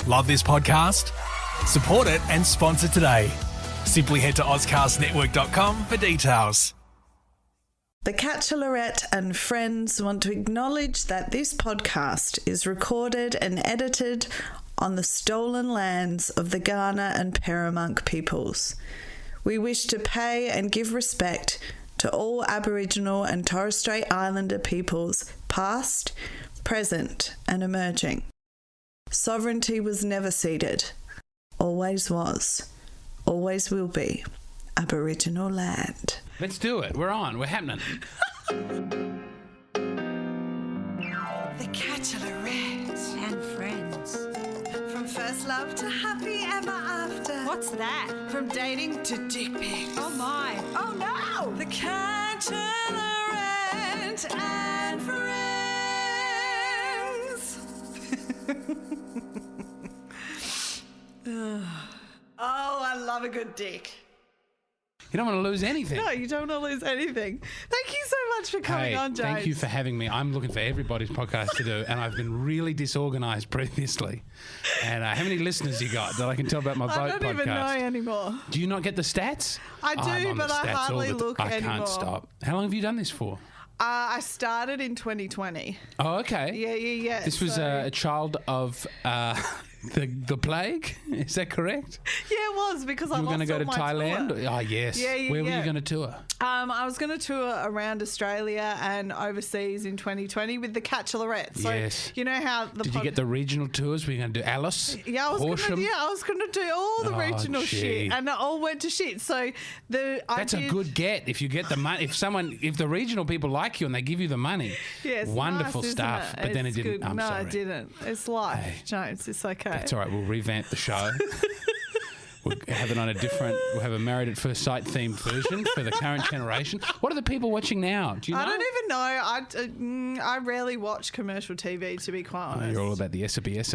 Love this podcast? Support it and sponsor today. Simply head to ozcastnetwork.com for details. The Bachelorette and friends want to acknowledge that this podcast is recorded and edited on the stolen lands of the Kaurna and Peramunk peoples. We wish to pay and give respect to all Aboriginal and Torres Strait Islander peoples, past, present and emerging. Sovereignty was never ceded, always was, always will be Aboriginal land. Let's do it. We're on. We're happening. The Bachelorette and friends. From first love to happy ever after. What's that? From dating to dick pics. Oh my. Oh no! The Bachelorette and friends. Oh, I love a good dick. You don't want to lose anything. No, you don't want to lose anything. Thank you so much for coming on, James. Thank you for having me. I'm looking for everybody's podcast to do, and I've been really disorganised previously. And how many listeners you got that I can tell about my boat podcast? I don't even know anymore. Do you not get the stats? I do, but I hardly look anymore. I can't stop. How long have you done this for? I started in 2020. Oh, okay. Yeah. This was a child of the plague. Is that correct? Yeah, it was because I lost all my tour. You were going to go to Thailand? Tour. Oh, yes. Yeah. Where were you going to tour? I was going to tour around Australia and overseas in 2020 with the Bachelorette. So, yes. You know how Did you get the regional tours? Were you going to do Alice? Yeah, I was going to do all the regional shit, and it all went to shit. So that's a good get if you get the money. If the regional people like you and they give you the money, yes, wonderful nice, stuff. But then it didn't. Good. I'm no, sorry. it didn't. It's life, hey, James. It's okay. That's all right. We'll revamp the show. We'll have it on We'll have a Married at First Sight themed version for the current generation. What are the people watching now? Do you know? I don't even know. I rarely watch commercial TV, to be quite honest. You're all about the SBS.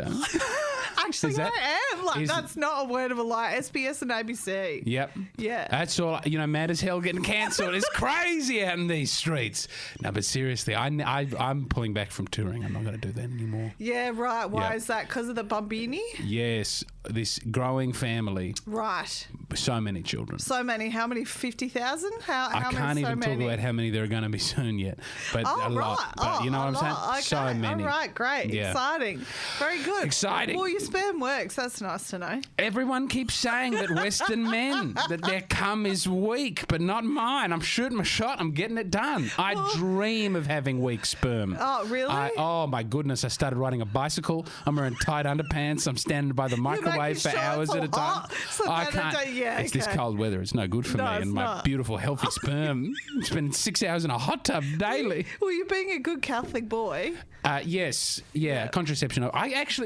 Actually, I am. That's not a word of a lie. SBS and ABC. Yep. Yeah. That's all. Mad as hell getting cancelled. It's crazy out in these streets. No, but seriously, I'm pulling back from touring. I'm not going to do that anymore. Yeah, right. Why is that? Because of the bambini? Yes. This growing family. Right. So many children. So many. How many? 50,000? I can't even talk about how many there are going to be soon yet. But a lot. But you know what I'm saying? Okay. So many. All right. Great. Yeah. Exciting. Very good. Exciting. Well, your sperm works. That's nice to know. Everyone keeps saying that Western men, that their cum is weak, but not mine. I'm shooting my shot. I'm getting it done. I dream of having weak sperm. Oh, really? Oh, my goodness. I started riding a bicycle. I'm wearing tight underpants. I'm standing by the microwave for hours at a time. I can't. It's this cold weather. It's no good for me and my beautiful, healthy sperm. Spend 6 hours in a hot tub daily. Well, you're being a good Catholic boy. Yes. Yeah. Contraception.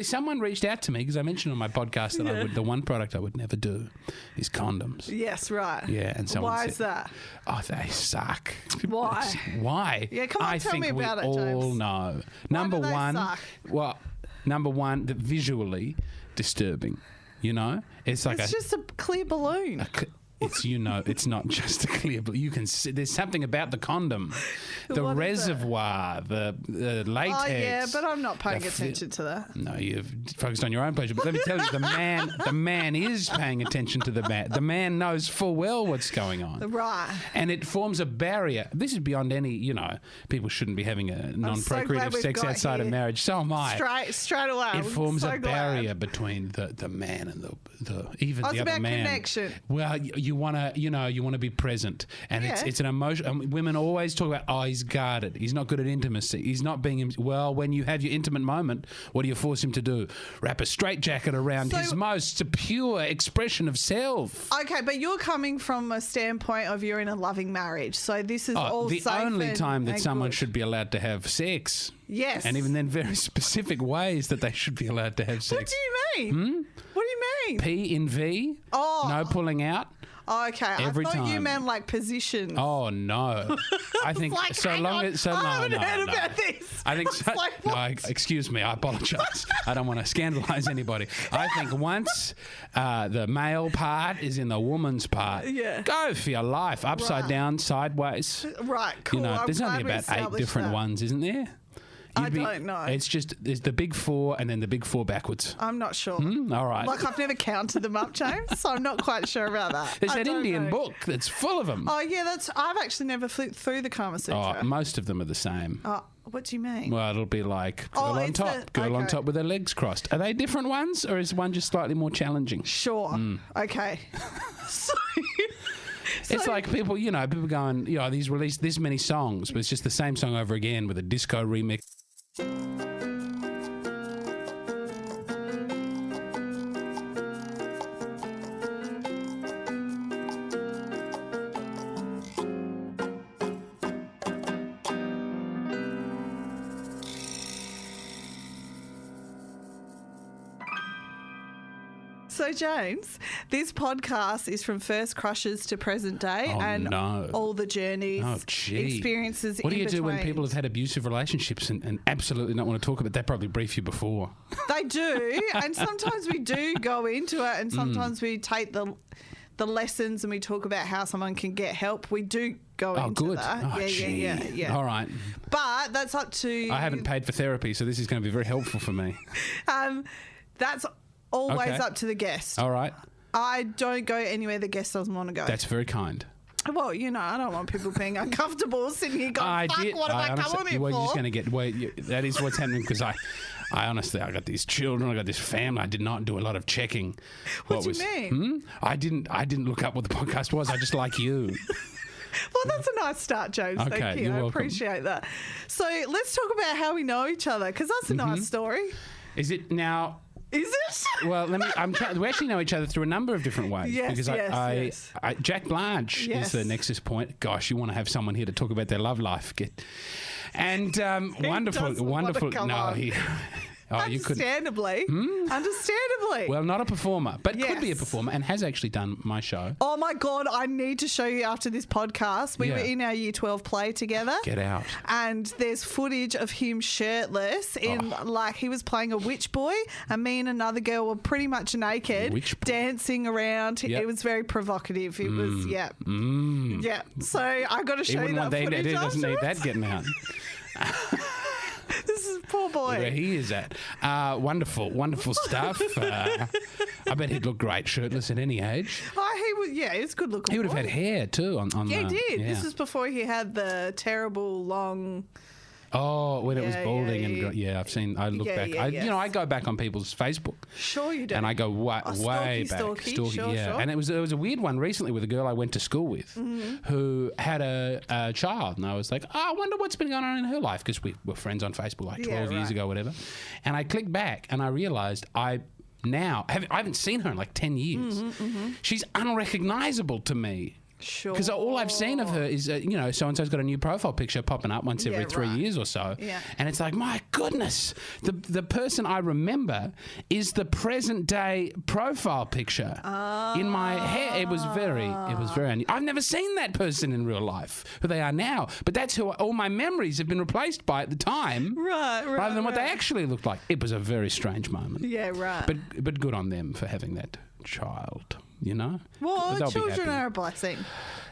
Someone reached out to me because I mentioned on my podcast that the one product I would never do is condoms. Yes, right. Yeah, and someone Why said, is that? Oh, they suck. Why? Why? Yeah, come on, tell me about it, James. I think we all know. Number one, that visually disturbing. It's like it's just a clear balloon. It's not just a clear, but you can see there's something about the condom, the reservoir, the latex. Oh yeah, but I'm not paying attention to that. No, you've focused on your own pleasure. But let me tell you, the man is paying attention to the man. The man knows full well what's going on. Right. And it forms a barrier. This is beyond any, people shouldn't be having a non-procreative sex outside of marriage. So am I. Straight away. It forms a barrier between the man and the even the other man. Connection. Well, you want to be present, and it's an emotion. Women always talk about, he's guarded, he's not good at intimacy, he's not being well. When you have your intimate moment, what do you force him to do? Wrap a straitjacket around his most pure expression of self. Okay, but you're coming from a standpoint of you're in a loving marriage, so this is all the safe only time that someone good. Should be allowed to have sex. Yes, and even then, very specific ways that they should be allowed to have sex. What do you mean? What do you mean? P in V. Oh, no pulling out. Oh, okay. Every I thought time. you meant like positions. Oh no! I think like, so long as I haven't heard about this. I think so. Like, no, excuse me. I apologise. I don't want to scandalise anybody. I think once the male part is in the woman's part, go for your life, upside down, sideways. Right. Cool. There's only about 8 different ones, isn't there? I don't know. It's just there's the big four and then the big four backwards. I'm not sure. All right. Like, I've never counted them up, James, so I'm not quite sure about that. There's I that don't Indian know. book that's full of them. Oh, yeah, I've actually never flipped through the Kama Sutra. Oh, most of them are the same. Oh, what do you mean? Well, it'll be like girl on it's top, girl on okay. top with her legs crossed. Are they different ones, or is one just slightly more challenging? Sure. Okay. So, It's like people going, these released this many songs, but it's just the same song over again with a disco remix. So, James, this podcast is from first crushes to present day and all the journeys, experiences. What do you do when between. people have had abusive relationships and absolutely not want to talk about it? They probably brief you before. They do, and sometimes we do go into it, and sometimes we take the lessons and we talk about how someone can get help. We do go into that. Oh, Yeah. All right. But that's up to... I haven't paid for therapy, so this is going to be very helpful for me. That's always Okay. up to the guest. All right. I don't go anywhere the guest doesn't want to go. That's very kind. Well, I don't want people being uncomfortable sitting here going, what have I come on here You're for? just going to get... that is what's happening because I honestly, I got these children, I got this family. I did not do a lot of checking. What do you mean? I didn't look up what the podcast was. I just like you. Well, that's a nice start, James. Okay, Thank you. you're I welcome. appreciate that. So let's talk about how we know each other, because that's a nice story. Is it now... Is it? Well, we actually know each other through a number of different ways. Yes, because yes. Jack Blanche Yes. is the nexus point. Gosh, you want to have someone here to talk about their love life. Wonderful. doesn't want to come on. You couldn't. Understandably. Understandably. Well, not a performer, but could be a Yes. performer and has actually done my show. Oh my God, I need to show you after this podcast. We Yeah. were in our Year 12 play together. Get out. And there's footage of him shirtless like he was playing a witch boy, and me and another girl were pretty much naked, Witch boy. dancing around. Yep. It was very provocative. It was, yeah. So I got to He show you wouldn't that want that. footage He doesn't need afterwards. that getting out. This is poor boy. Where he is at. Wonderful stuff. I bet he'd look great shirtless at any age. Oh, he was, yeah, he's good looking. He would have had boy. hair too. Yeah, he did. Yeah. This was before he had the terrible long. Oh, when it was Yeah, balding yeah, I've seen. I look Yeah, back. yeah, yes. I go back on people's Facebook, Sure, you do. and I go way stalky, back. stalky. Stalky, Sure, yeah. sure. And it was a weird one recently with a girl I went to school with, who had a child, and I was like, I wonder what's been going on in her life because we were friends on Facebook like 12 years right. ago, whatever. And I clicked back, and I realised I haven't seen her in like 10 years. She's unrecognisable to me. Sure. Because all I've seen of her is, so-and-so's got a new profile picture popping up once every 3 right. years or so. Yeah. And it's like, my goodness, the person I remember is the present day profile picture in my head. It was very I've never seen that person in real life, who they are now. But that's who all my memories have been replaced by at the time. Right, Rather than what they right. actually looked like. It was a very strange moment. Yeah, right. But good on them for having that child. Well, They'll be children happy. are a blessing.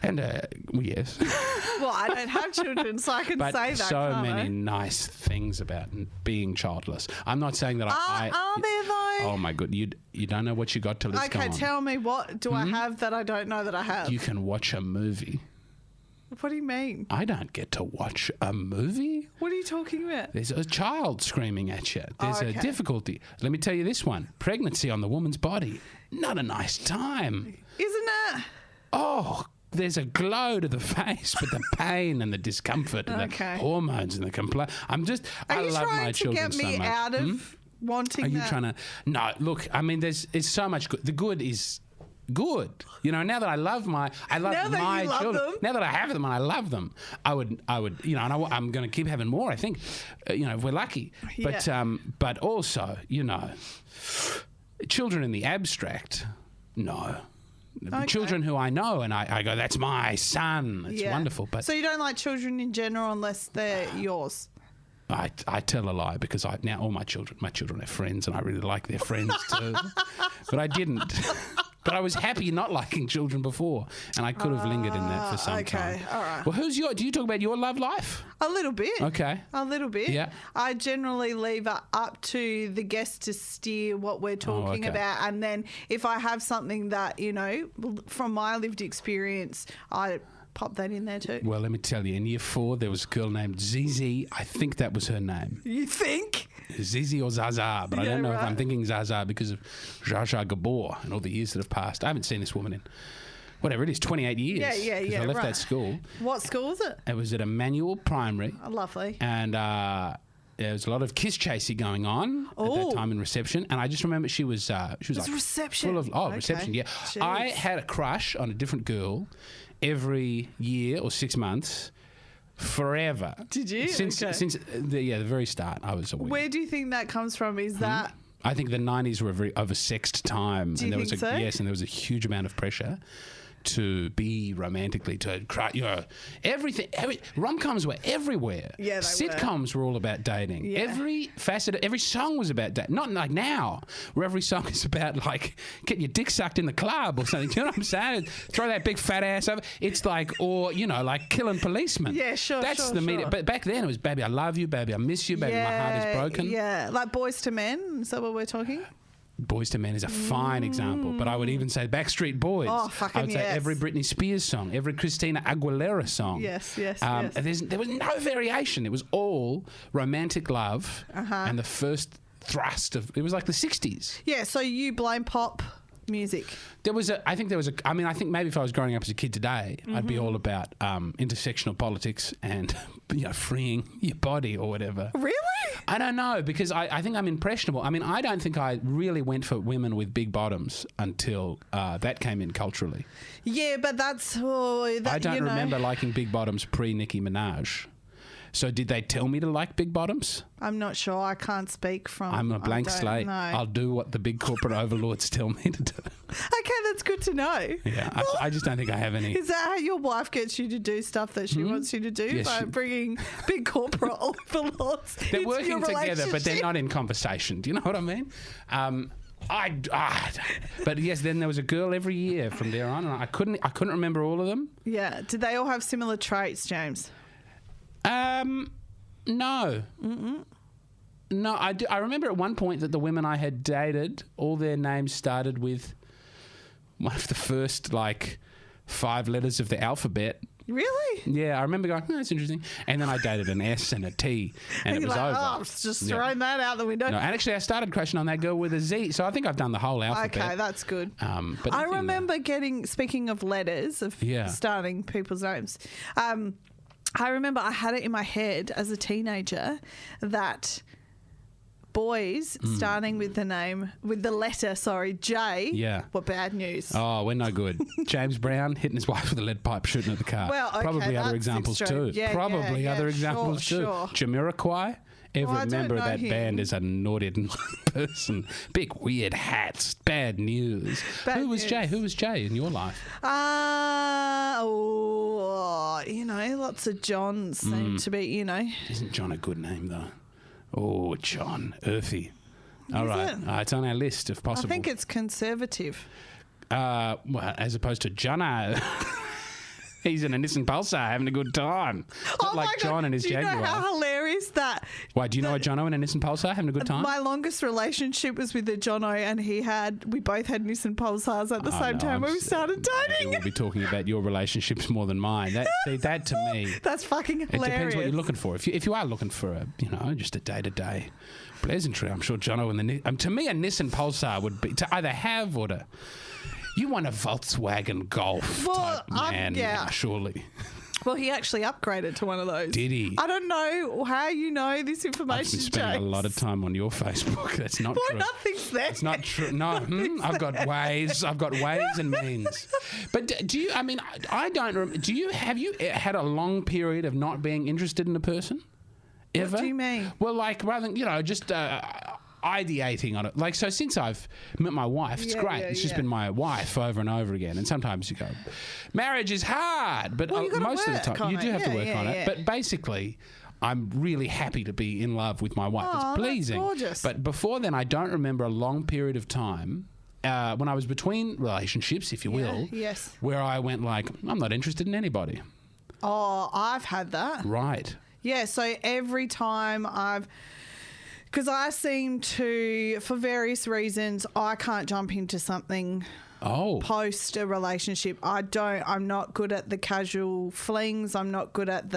And yes. Well, I don't have children, so I can But say that. so can't many I? nice things about being childless. I'm not saying that Are there though? Oh my god, you don't know what you got till it's Okay, gone. tell me, what do I have that I don't know that I have? You can watch a movie. What do you mean? I don't get to watch a movie. What are you talking about? There's a child screaming at you. There's a okay. difficulty. Let me tell you this one. Pregnancy on the woman's body. Not a nice time. Isn't it? Oh, there's a glow to the face, but the pain and the discomfort and Okay. the hormones and the complaint. I Are you love trying my to children get me so much. out of wanting Are you that? trying to? No, look. I mean, it's so much good. The good is good. Now that I love my Now that my you love children. them. Now that I have them and I love them, I would. And I'm going to keep having more. I think, if we're lucky. Yeah. But also, children in the abstract, no. Okay. Children who I know and I go, that's my son. It's Yeah. wonderful. But So you don't like children in general unless they're yours? I tell a lie because now all my children have friends and I really like their friends too. But I didn't. But I was happy not liking children before, and I could have lingered in that for some time. Okay, all right. Well, do you talk about your love life? A little bit. Okay. A little bit. Yeah. I generally leave it up to the guest to steer what we're talking okay. about. And then if I have something that, from my lived experience, I pop that in there too. Well, let me tell you, in year 4, there was a girl named Zizi. I think that was her name. You think? Zizi or Zaza, but I don't know if right. I'm thinking Zaza because of Zsa Zsa Gabor and all the years that have passed. I haven't seen this woman in, whatever it is, 28 years. Yeah, 'cause I left right. that school. What school was it? It was at Emmanuel Primary. Oh, lovely. And there was a lot of kiss chasing going on at that time in reception. And I just remember she was like reception. full of Okay. reception. Yeah, Jeez. I had a crush on a different girl every year or 6 months. Forever. Did you? Since Okay. the very start, I was a winner. Where do you think that comes from? Is that... I think the 90s were a very oversexed time. Do you and there think was so? Yes, and there was a huge amount of pressure to be romantically, to cry, everything. Rom-coms were everywhere. Yeah, they were. Sitcoms were all about dating. Yeah. Every facet, every song was about dating. Not like now, where every song is about like getting your dick sucked in the club or something. You know what I'm saying? Throw that big fat ass over. It's like, or like killing policemen. Yeah, sure, That's sure, the media. sure. But back then it was, baby, I love you, baby, I miss you, baby, my heart is broken. Yeah, like Boys to Men. Is that what we're talking? Boys to Men is a fine example, but I would even say Backstreet Boys. Oh, fucking I would say yes. every Britney Spears song, every Christina Aguilera song. Yes. There was no variation. It was all romantic love, and the first thrust of it was like the 60s. Yeah, so you blame pop music. I think maybe if I was growing up as a kid today, I'd be all about intersectional politics and freeing your body or whatever. Really? I don't know, because I think I'm impressionable. I mean, I don't think I really went for women with big bottoms until that came in culturally. Yeah, but that's... I don't remember liking big bottoms pre-Nicki Minaj. So did they tell me to like big bottoms? I'm not sure. I can't speak from... I'm a blank slate. No. I'll do what the big corporate overlords tell me to do. Okay, that's good to know. Yeah, I just don't think I have any... Is that how your wife gets you to do stuff that she wants you to do? Yes, by bringing big corporate overlords They're into working your together, but they're relationship? not in conversation. Do you know what I mean? But yes, then there was a girl every year from there on, and I couldn't remember all of them. Yeah. Did they all have similar traits, James? No. No, I remember at one point that the women I had dated, all their names started with one of the first 5 letters of the alphabet. Really? Yeah, I remember going, that's interesting. And then I dated an S and a T, and it you're was like, over. oh, just throwing that out the window. No, and actually, I started crushing on that girl with a Z, so I think I've done the whole alphabet. Okay, that's good. But I nothing, remember speaking of letters, of starting people's names, I remember I had it in my head as a teenager that boys starting with the letter J were bad news. Oh, we're no good. James Brown hitting his wife with a lead pipe, shooting at the car. Well, okay, probably other that's examples extreme. too. Yeah, Probably yeah, other examples too. sure. Jamiroquai. Every I don't member of know that him. band is a naughty person. Big weird hats. Bad news. Who was Jay in your life? Lots of Johns seem to be, Isn't John a good name though? Oh, John. Earthy. All right. it? It's on our list if I possible. think it's conservative. Well, as opposed to Jono. He's in a Nissan Pulsar having a good time. Not like John and his Jaguar. Do you know how hilarious that... Why, do you know a Jono and a Nissan Pulsar having a good time? My longest relationship was with a Jono, and we both had Nissan Pulsars at the same time when we started dating. We'll be talking about your relationships more than mine. That to me... That's fucking hilarious. It depends what you're looking for. If you are looking for just a day-to-day pleasantry, I'm sure Jono and to me a Nissan Pulsar would be to either have or to... You want a Volkswagen Golf type man, surely. Well, he actually upgraded to one of those. Did he? I don't know how you know this information, I've been spending James. a lot of time on your Facebook. That's not true. Nothing's there. It's not true. No, I've got ways. I've got ways and means. But do you? I mean, I don't. Do you? Have you had a long period of not being interested in a person? Ever? What do you mean? Well, rather than just. Ideating on it. So since I've met my wife, it's great. It's just been my wife over and over again. And sometimes you go, marriage is hard. But most of the time, you do have to work on it. But basically, I'm really happy to be in love with my wife. It's pleasing. That's gorgeous. But before then, I don't remember a long period of time when I was between relationships, if you will, yes. where I went like, I'm not interested in anybody. Oh, I've had that. Right. Yeah, so every time because I seem to, for various reasons, I can't jump into something post a relationship. I'm not good at the casual flings. I'm not good at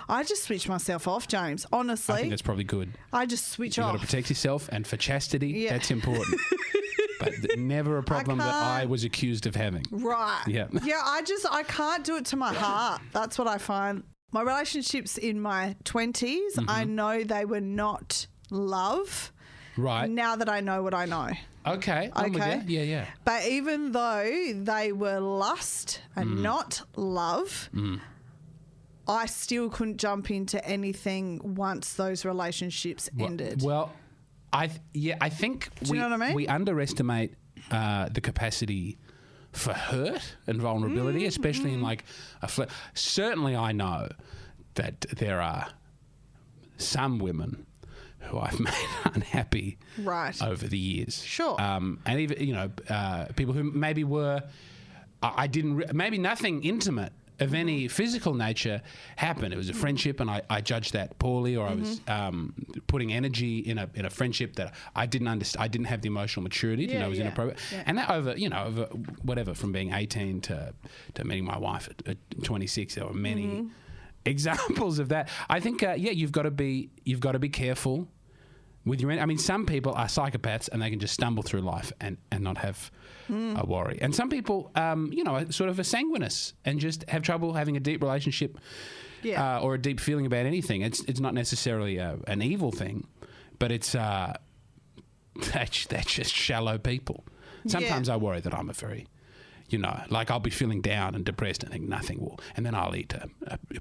I just switch myself off, James, honestly. I think that's probably good. I just switch off. You've got to protect yourself, and for chastity, that's important. But never a problem that I was accused of having. Right. Yeah. Yeah, I can't do it to my heart. That's what I find. My relationships in my 20s, I know they were not love. Right. Now that I know what I know. Okay. I'm with you. Yeah. But even though they were lust and not love, I still couldn't jump into anything once those relationships ended. Well, I think Do you know what I mean? we underestimate the capacity for hurt and vulnerability, especially in like certainly I know that there are some women who I've made unhappy over the years. Sure. And even, people who maybe were, maybe nothing intimate of any physical nature happened. It was a friendship, and I judged that poorly, or I was putting energy in a friendship that I didn't understand. I didn't have the emotional maturity to know it was inappropriate. Yeah. And that over whatever, from being 18 to meeting my wife at 26, there were many examples of that. I think you've got to be careful with your. I mean, some people are psychopaths and they can just stumble through life and not have a worry. And some people, are sort of a sanguinous and just have trouble having a deep relationship or a deep feeling about anything. It's not necessarily an evil thing, but it's that's just shallow people. Sometimes I worry that I'm a very. Like I'll be feeling down and depressed and think nothing will. And then I'll eat a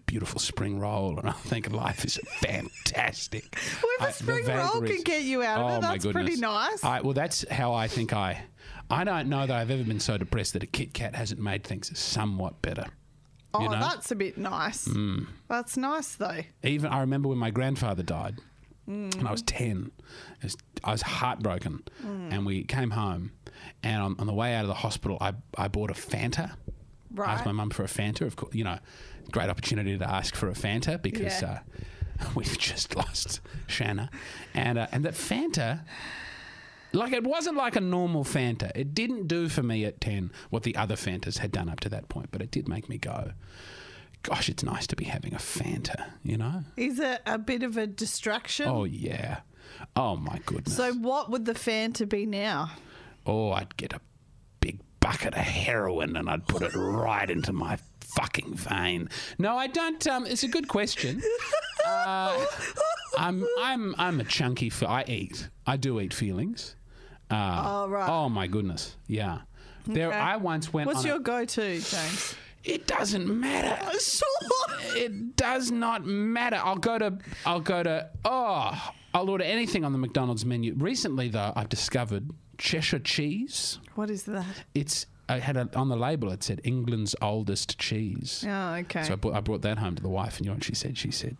beautiful spring roll and I'll think life is fantastic. Well, if a spring roll can get you out of it, that's pretty nice. Well, that's how I think I don't know that I've ever been so depressed that a Kit Kat hasn't made things somewhat better. Oh, that's a bit nice. That's nice, though. Even I remember when my grandfather died and I was 10. I was heartbroken and we came home. And on the way out of the hospital, I bought a Fanta. Right. I asked my mum for a Fanta. Of course, great opportunity to ask for a Fanta because we've just lost Shanna. And that Fanta, like it wasn't like a normal Fanta. It didn't do for me at 10 what the other Fantas had done up to that point, but it did make me go, gosh, it's nice to be having a Fanta, Is it a bit of a distraction? Oh, yeah. Oh, my goodness. So what would the Fanta be now? Oh, I'd get a big bucket of heroin and I'd put it right into my fucking vein. No, I don't. It's a good question. I'm a chunky. I do eat feelings. Right. Oh my goodness. Yeah. Okay. I once went. What's your go-to, James? It doesn't matter. It does not matter. I'll order anything on the McDonald's menu. Recently, though, I've discovered Cheshire cheese. What is that? I had on the label, it said England's oldest cheese. Oh, okay. So I brought that home to the wife, and you know what she said? She said,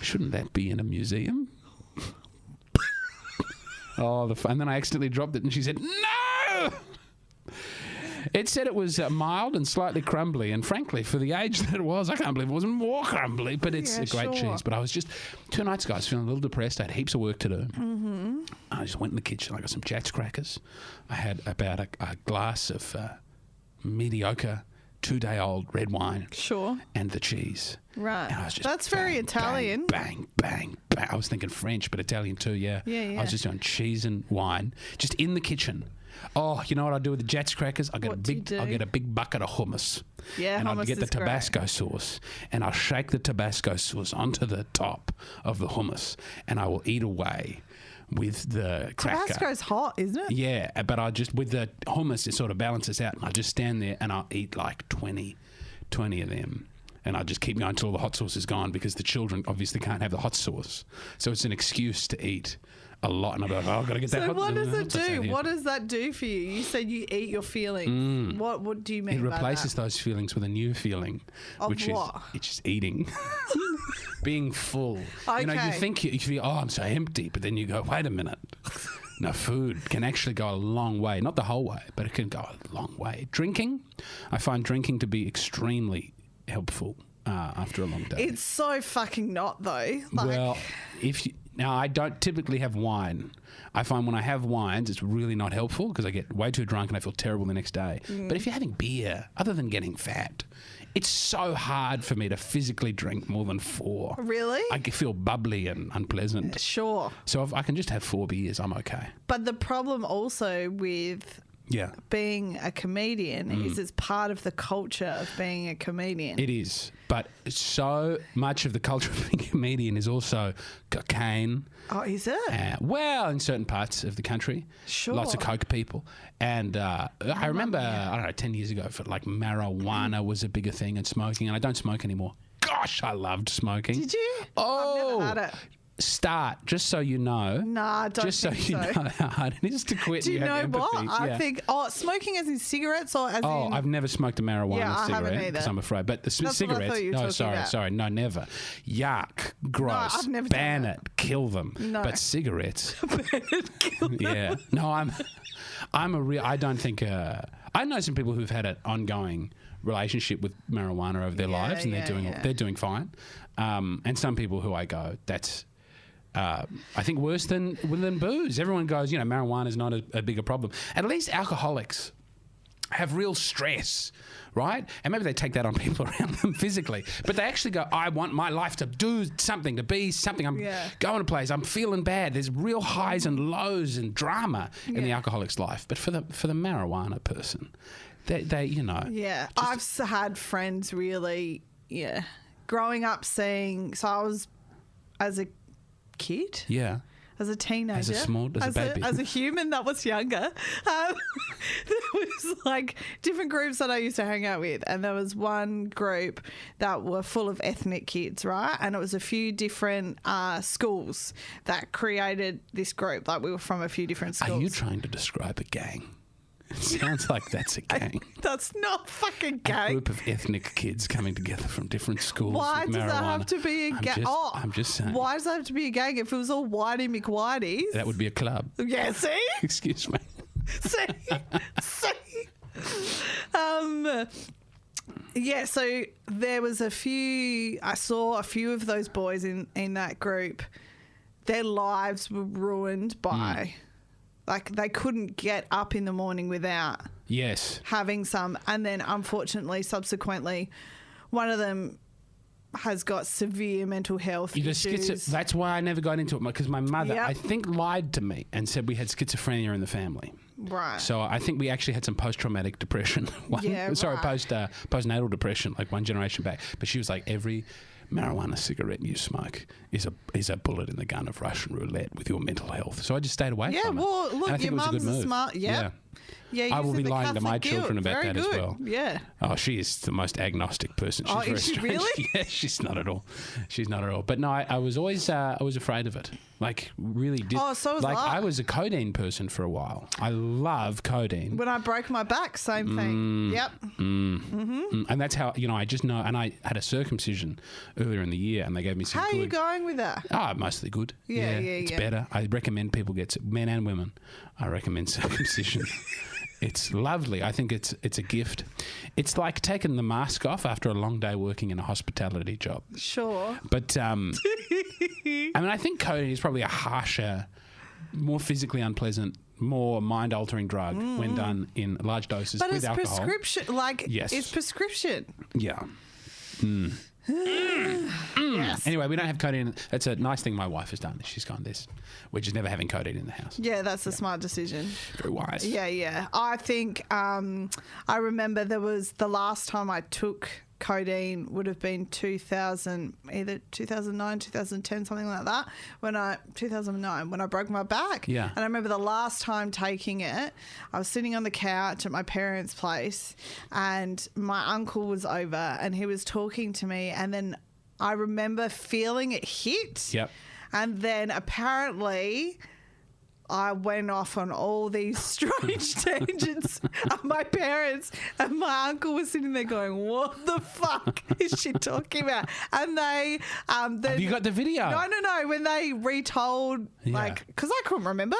shouldn't that be in a museum? And then I accidentally dropped it, and she said, no! It said it was mild and slightly crumbly, and frankly, for the age that it was, I can't believe it wasn't more crumbly, but it's a great cheese. But I was just, 2 nights ago, I was feeling a little depressed. I had heaps of work to do. Mm-hmm. I just went in the kitchen. I got some Jats crackers. I had about a glass of mediocre 2-day-old red wine. Sure. And the cheese. Right. And I was just That's very Italian. Bang, bang, bang. I was thinking French, but Italian too, yeah. Yeah. I was just doing cheese and wine, just in the kitchen. Oh, you know what I do with the Jats crackers? I'll get a big bucket of hummus. Yeah, and hummus I'll get the is great. Tabasco sauce, and I'll shake the Tabasco sauce onto the top of the hummus, and I will eat away with the cracker. Tabasco's hot, isn't it? Yeah, but I just, with the hummus, it sort of balances out, and I just stand there and I'll eat like 20 of them. And I'll just keep going until the hot sauce is gone, because the children obviously can't have the hot sauce. So it's an excuse to eat a lot. And I'll be like, I've got to get that hot sauce. So what does it do? What does that do for you? You said you eat your feelings. What do you mean by that? It replaces those feelings with a new feeling. Of which what? It's just eating. Being full. Okay. You think you feel, I'm so empty. But then you go, wait a minute. No, food can actually go a long way. Not the whole way, but it can go a long way. Drinking, I find drinking to be extremely helpful after a long day. It's so fucking not, though. Like, Well, now I don't typically have wine. I find when I have wines, it's really not helpful because I get way too drunk and I feel terrible the next day. But if you're having beer, other than getting fat, it's so hard for me to physically drink more than 4. Really? I feel bubbly and unpleasant. Sure. So if I can just have 4 beers, I'm okay. But the problem also with Yeah. being a comedian is it's part of the culture of being a comedian. It is. But so much of the culture of being a comedian is also cocaine. Oh, is it? Well, in certain parts of the country. Sure. Lots of coke people. And I remember, I don't know, 10 years ago, for like marijuana was a bigger thing and smoking. And I don't smoke anymore. Gosh, I loved smoking. Did you? Oh. I've never had it. Start, just so you know. Nah, don't Just so think you know how hard it is to quit. Do you and know have what? empathy. I Yeah. think, smoking as in cigarettes or as in... Oh, I've never smoked a marijuana Yeah, I haven't cigarette either. because I'm afraid. But the That's what I cigarettes, thought you were no, talking about. no, never. Yuck, gross. I've never ban done it, kill them. No. But cigarettes, yeah. No, I'm a real. I don't think. I know some people who've had an ongoing relationship with marijuana over their lives, and they're doing fine. And some people who I go, that's. I think worse than booze. Everyone goes, marijuana is not a bigger problem. At least alcoholics have real stress, right? And maybe they take that on people around them physically. But they actually go, I want my life to do something, to be something. I'm going to place. I'm feeling bad. There's real highs and lows and drama in the alcoholic's life. But for the marijuana person, they Yeah, I've had friends really, growing up seeing... So I was, as a kid, as a teenager, as a baby, as a human that was younger, there was like different groups that I used to hang out with, and there was one group that were full of ethnic kids, right? And it was a few different schools that created this group. Like we were from a few different schools. Are you trying to describe a gang? It sounds like that's a gang. That's not fucking gang. A group of ethnic kids coming together from different schools. Why with does marijuana. that have to be a gang? I'm just saying. Why does that have to be a gang? If it was all Whitey McWhiteys. That would be a club. Yeah, see? Excuse me. see? Yeah, so there was I saw a few of those boys in that group. Their lives were ruined by... Like, they couldn't get up in the morning without having some. And then, unfortunately, subsequently, one of them has got severe mental health issues. That's why I never got into it, because my mother, I think, lied to me and said we had schizophrenia in the family. Right. So I think we actually had some post-traumatic depression. Postnatal depression, like one generation back. But she was like, every marijuana cigarette you smoke is a bullet in the gun of Russian roulette with your mental health. So I just stayed away from it. Yeah, well, look, your mum's a smart... Yeah. I will be lying to my children about Very that good. as well. Yeah. Oh, she is the most agnostic person. She's very is she strange. really? Yeah, she's not at all. She's not at all. But no, I was always I was afraid of it. Like, really did. Oh, so was I was a codeine person for a while. I love codeine. When I broke my back, same thing. Yep. And that's how, I just know. And I had a circumcision earlier in the year, and they gave me some How are you going with that? Mostly good. Yeah. It's better. I recommend people men and women. I recommend circumcision. It's lovely. I think it's a gift. It's like taking the mask off after a long day working in a hospitality job. Sure. But, I think codeine is probably a harsher, more physically unpleasant, more mind-altering drug when done in large doses with alcohol. But it's prescription. It's prescription. Yeah. Yes. Anyway, we don't have codeine. That's a nice thing my wife has done. She's gone this. We're just never having codeine in the house. Yeah, that's a smart decision. Very wise. Yeah. I think I remember there was the last time I took codeine would have been 2000, either 2009, 2010, something like that. 2009, when I broke my back. Yeah. And I remember the last time taking it, I was sitting on the couch at my parents' place, and my uncle was over, and he was talking to me, and then I remember feeling it hit. Yep. And then apparently I went off on all these strange tangents. And my parents and my uncle were sitting there going, what the fuck is she talking about? And they... Have you got the video? No. When they retold, because I couldn't remember.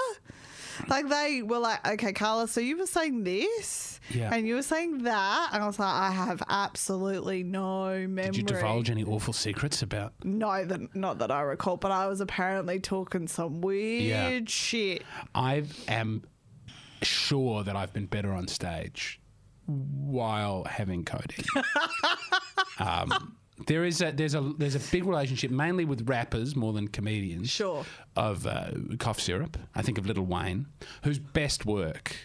Like they were like, okay, Carla, so you were saying this and you were saying that. And I was like, I have absolutely no memory. Did you divulge any awful secrets about? No, not that I recall, but I was apparently talking some weird shit. I am sure that I've been better on stage while having codeine. There's a big relationship, mainly with rappers more than comedians. Sure. Of cough syrup. I think of Lil Wayne, whose best work,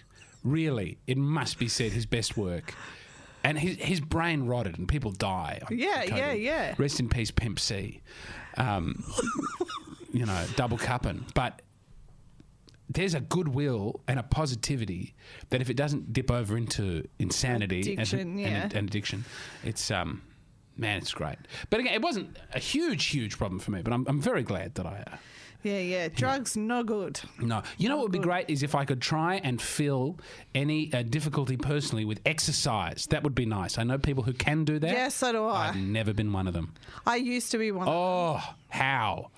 really, it must be said, his best work. And his brain rotted and people die. Yeah. Rest in peace, Pimp C. Double cupping. But there's a goodwill and a positivity that if it doesn't dip over into insanity and addiction, it's man, it's great. But again, it wasn't a huge problem for me. But I'm very glad that I. Drugs no good. No, what would be great is if I could try and fill any difficulty personally with exercise. That would be nice. I know people who can do that. Yeah, so do I. I've never been one of them. I used to be one of them. Oh, how?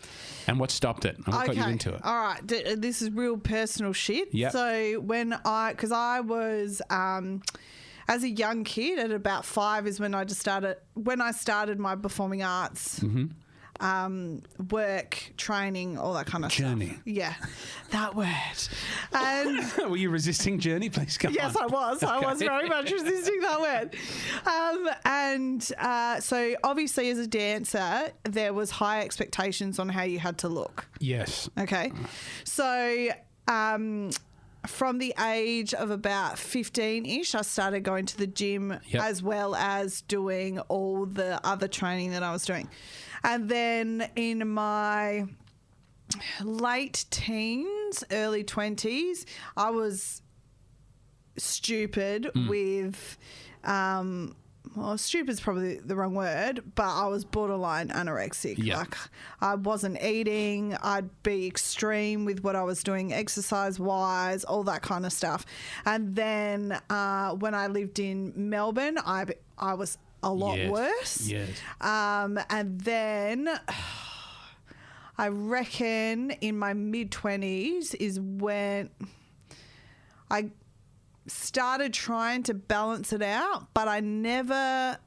And what stopped it? And what got you into it? All right. This is real personal shit. Yep. So because I was, as a young kid, at about 5 is when I started my performing arts. Work, training, all that kind of Journey. stuff. Yeah, that word. And were you resisting Journey? Please come on. Yes, I was. I was very much resisting that word. So obviously as a dancer, there was high expectations on how you had to look. Yes. Okay. So from the age of about 15-ish, I started going to the gym as well as doing all the other training that I was doing. And then in my late teens, early 20s, I was stupid with, stupid's probably the wrong word, but I was borderline anorexic. Yeah. Like I wasn't eating. I'd be extreme with what I was doing exercise-wise, all that kind of stuff. And then when I lived in Melbourne, I was a lot worse. Yes. And then I reckon in my mid-20s is when I started trying to balance it out, but I never.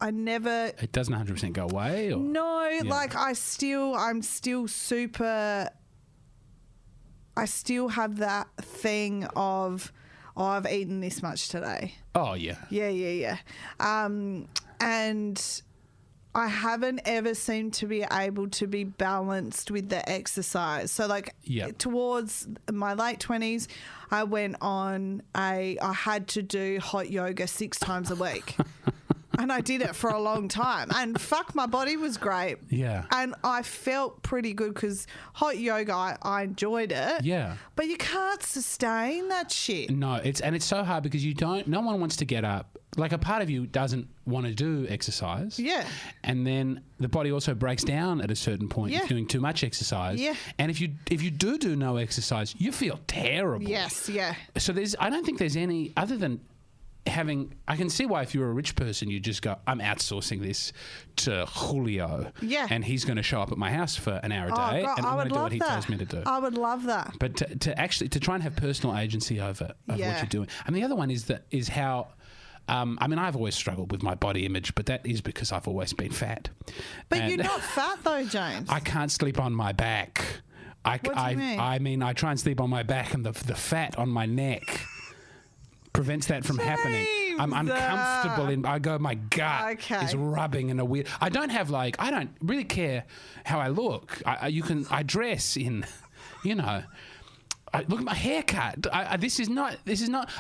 It doesn't 100% go away? Or? No, like I'm still super. I still have that thing of, I've eaten this much today. Oh, yeah. Yeah. And I haven't ever seemed to be able to be balanced with the exercise. So, towards my late 20s, I went on I had to do hot yoga 6 times a week. And I did it for a long time. And fuck, my body was great. Yeah. And I felt pretty good because hot yoga, I enjoyed it. Yeah. But you can't sustain that shit. No, it's so hard because no one wants to get up. Like a part of you doesn't want to do exercise. Yeah. And then the body also breaks down at a certain point if you're doing too much exercise. Yeah. And if you do no exercise, you feel terrible. Yes, yeah. So I don't think there's any other than I can see why if you're a rich person, you just go, I'm outsourcing this to Julio. Yeah. And he's going to show up at my house for an hour a day and I'm going to do what he tells me to do. I would love that. But to try and have personal agency over what you're doing. And the other one is how, I've always struggled with my body image, but that is because I've always been fat. But you're not fat though, James. I can't sleep on my back. What do you mean? I try and sleep on my back and the fat on my neck prevents that from happening. I'm uncomfortable my gut is rubbing in a weird. I don't really care how I look. I dress in, look at my haircut. This is not.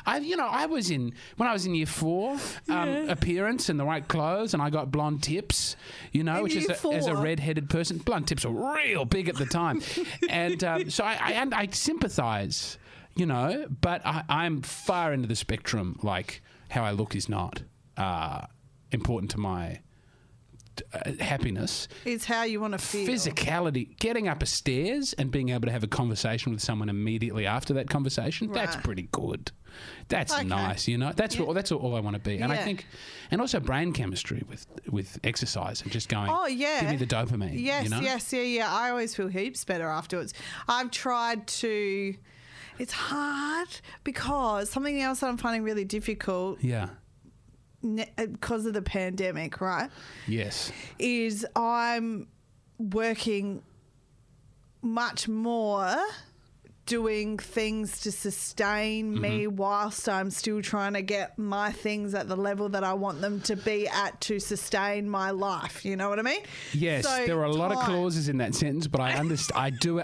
I was in when I was in year 4, appearance and the right clothes, and I got blonde tips. Which is as a red-headed person, blonde tips were real big at the time, and so I sympathise. But I'm far into the spectrum. Like how I look is not important to my happiness It's how you want to feel. physicality, getting up a stairs and being able to have a conversation with someone immediately after that conversation, that's Right. pretty good. That's Okay. nice, you know. That's all I want to be. And I Yeah. think, and also brain chemistry with exercise and just going, Oh, yeah. give me the dopamine. Yes, you know? yeah. I always feel heaps better afterwards. I've tried to. It's hard because something else that I'm finding really difficult Yeah. because of the pandemic, right, Yes. is I'm working much more doing things to sustain me whilst I'm still trying to get my things at the level that I want them to be at to sustain my life. You know what I mean? Yes, So there are a lot of time. clauses in that sentence, but I understand. I do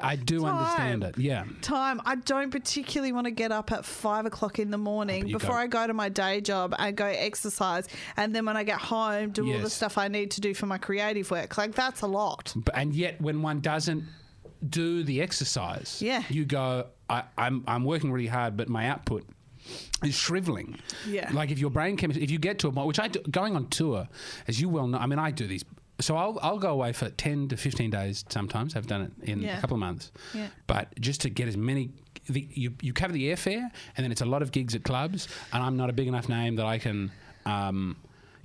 understand it. Yeah. Time. I don't particularly want to get up at 5 o'clock in the morning but you before go- I go to my day job and go exercise, and then when I get home, do all the Yes. stuff I need to do for my creative work. Like, that's a lot. And yet, when one doesn't do the exercise, Yeah. you go, I'm working really hard, but my output is shriveling. Yeah. Like if your brain chemistry, if you get to a point, which I do, going on tour, as you well know, I mean, I do these. So I'll go away for 10 to 15 days sometimes. I've done it in Yeah. a couple of months. Yeah. But just to get as many, you cover the airfare, and then it's a lot of gigs at clubs, and I'm not a big enough name that I can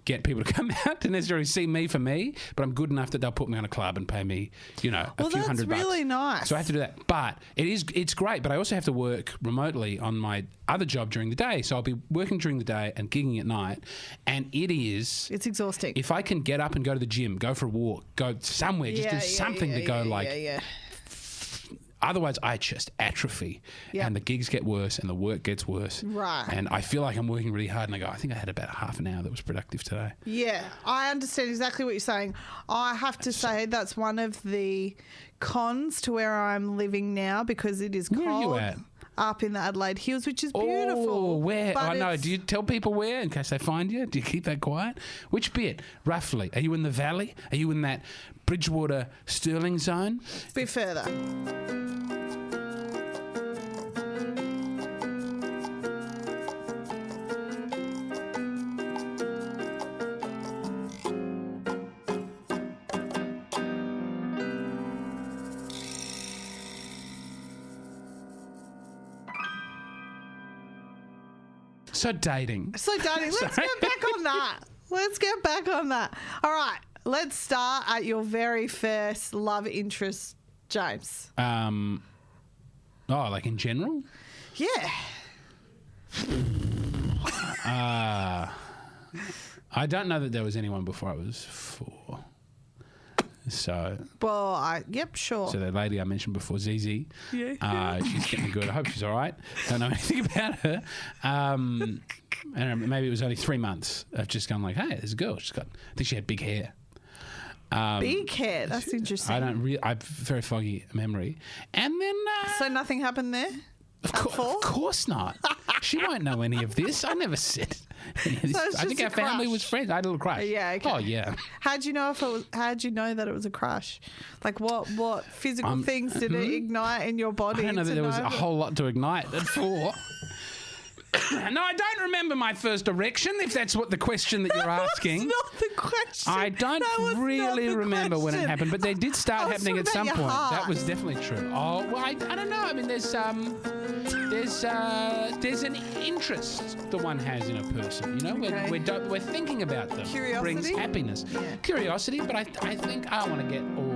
get people to come out to necessarily see me for me, but I'm good enough that they'll put me on a club and pay me, a few $100 bucks. really nice. So I have to do that. But it's great, but I also have to work remotely on my other job during the day. So I'll be working during the day and gigging at night, and It's exhausting. if I can get up and go to the gym, go for a walk, go somewhere, just do something to go Yeah. otherwise I just atrophy, Yeah. and the gigs get worse and the work gets worse. Right. And I feel like I'm working really hard, and I go, I think I had about half an hour that was productive today. Yeah, I understand exactly what you're saying. I have to say that's one of the cons to where I'm living now, because it is cold. Where are you at? Up in the Adelaide Hills, which is beautiful. Oh, where? but I know. it's- Do you tell people where in case they find you? Do you keep that quiet? Which bit, roughly? Are you in the valley? Are you in that Bridgewater Stirling zone? Bit further. So dating. So, Danny, let's Sorry. get back on that. Let's get back on that. All right, let's start at your very first love interest, James. Like in general? Yeah. I don't know that there was anyone before I was 4. So Well, sure. the lady I mentioned before, Zizi, she's getting good. I hope she's all right. Don't know anything about her. And maybe it was only 3 months of just going like, hey, there's a girl. I think she had big hair. Big hair. That's interesting. I've very foggy memory. And then... So nothing happened there? Of four? course not. She won't know any of this. I never said any of this. So it's I think just our a family crush. was friends. I had a little crush. Yeah, okay. Oh, yeah. How'd you know that it was a crush? Like what physical things did it ignite in your body? I don't know that there was a whole lot to ignite at 4. No, I don't remember my first erection, if that's what the question that you're asking. That's not the question. I don't That was not really the remember when it question. happened, but they did start I was happening at talking some about point. your That heart. was definitely true. Oh, well, I don't know. I mean, there's an interest the one has in a person. You know, Okay. we're thinking about them. Curiosity? Brings happiness. Yeah. Curiosity, but I think I don't want to get all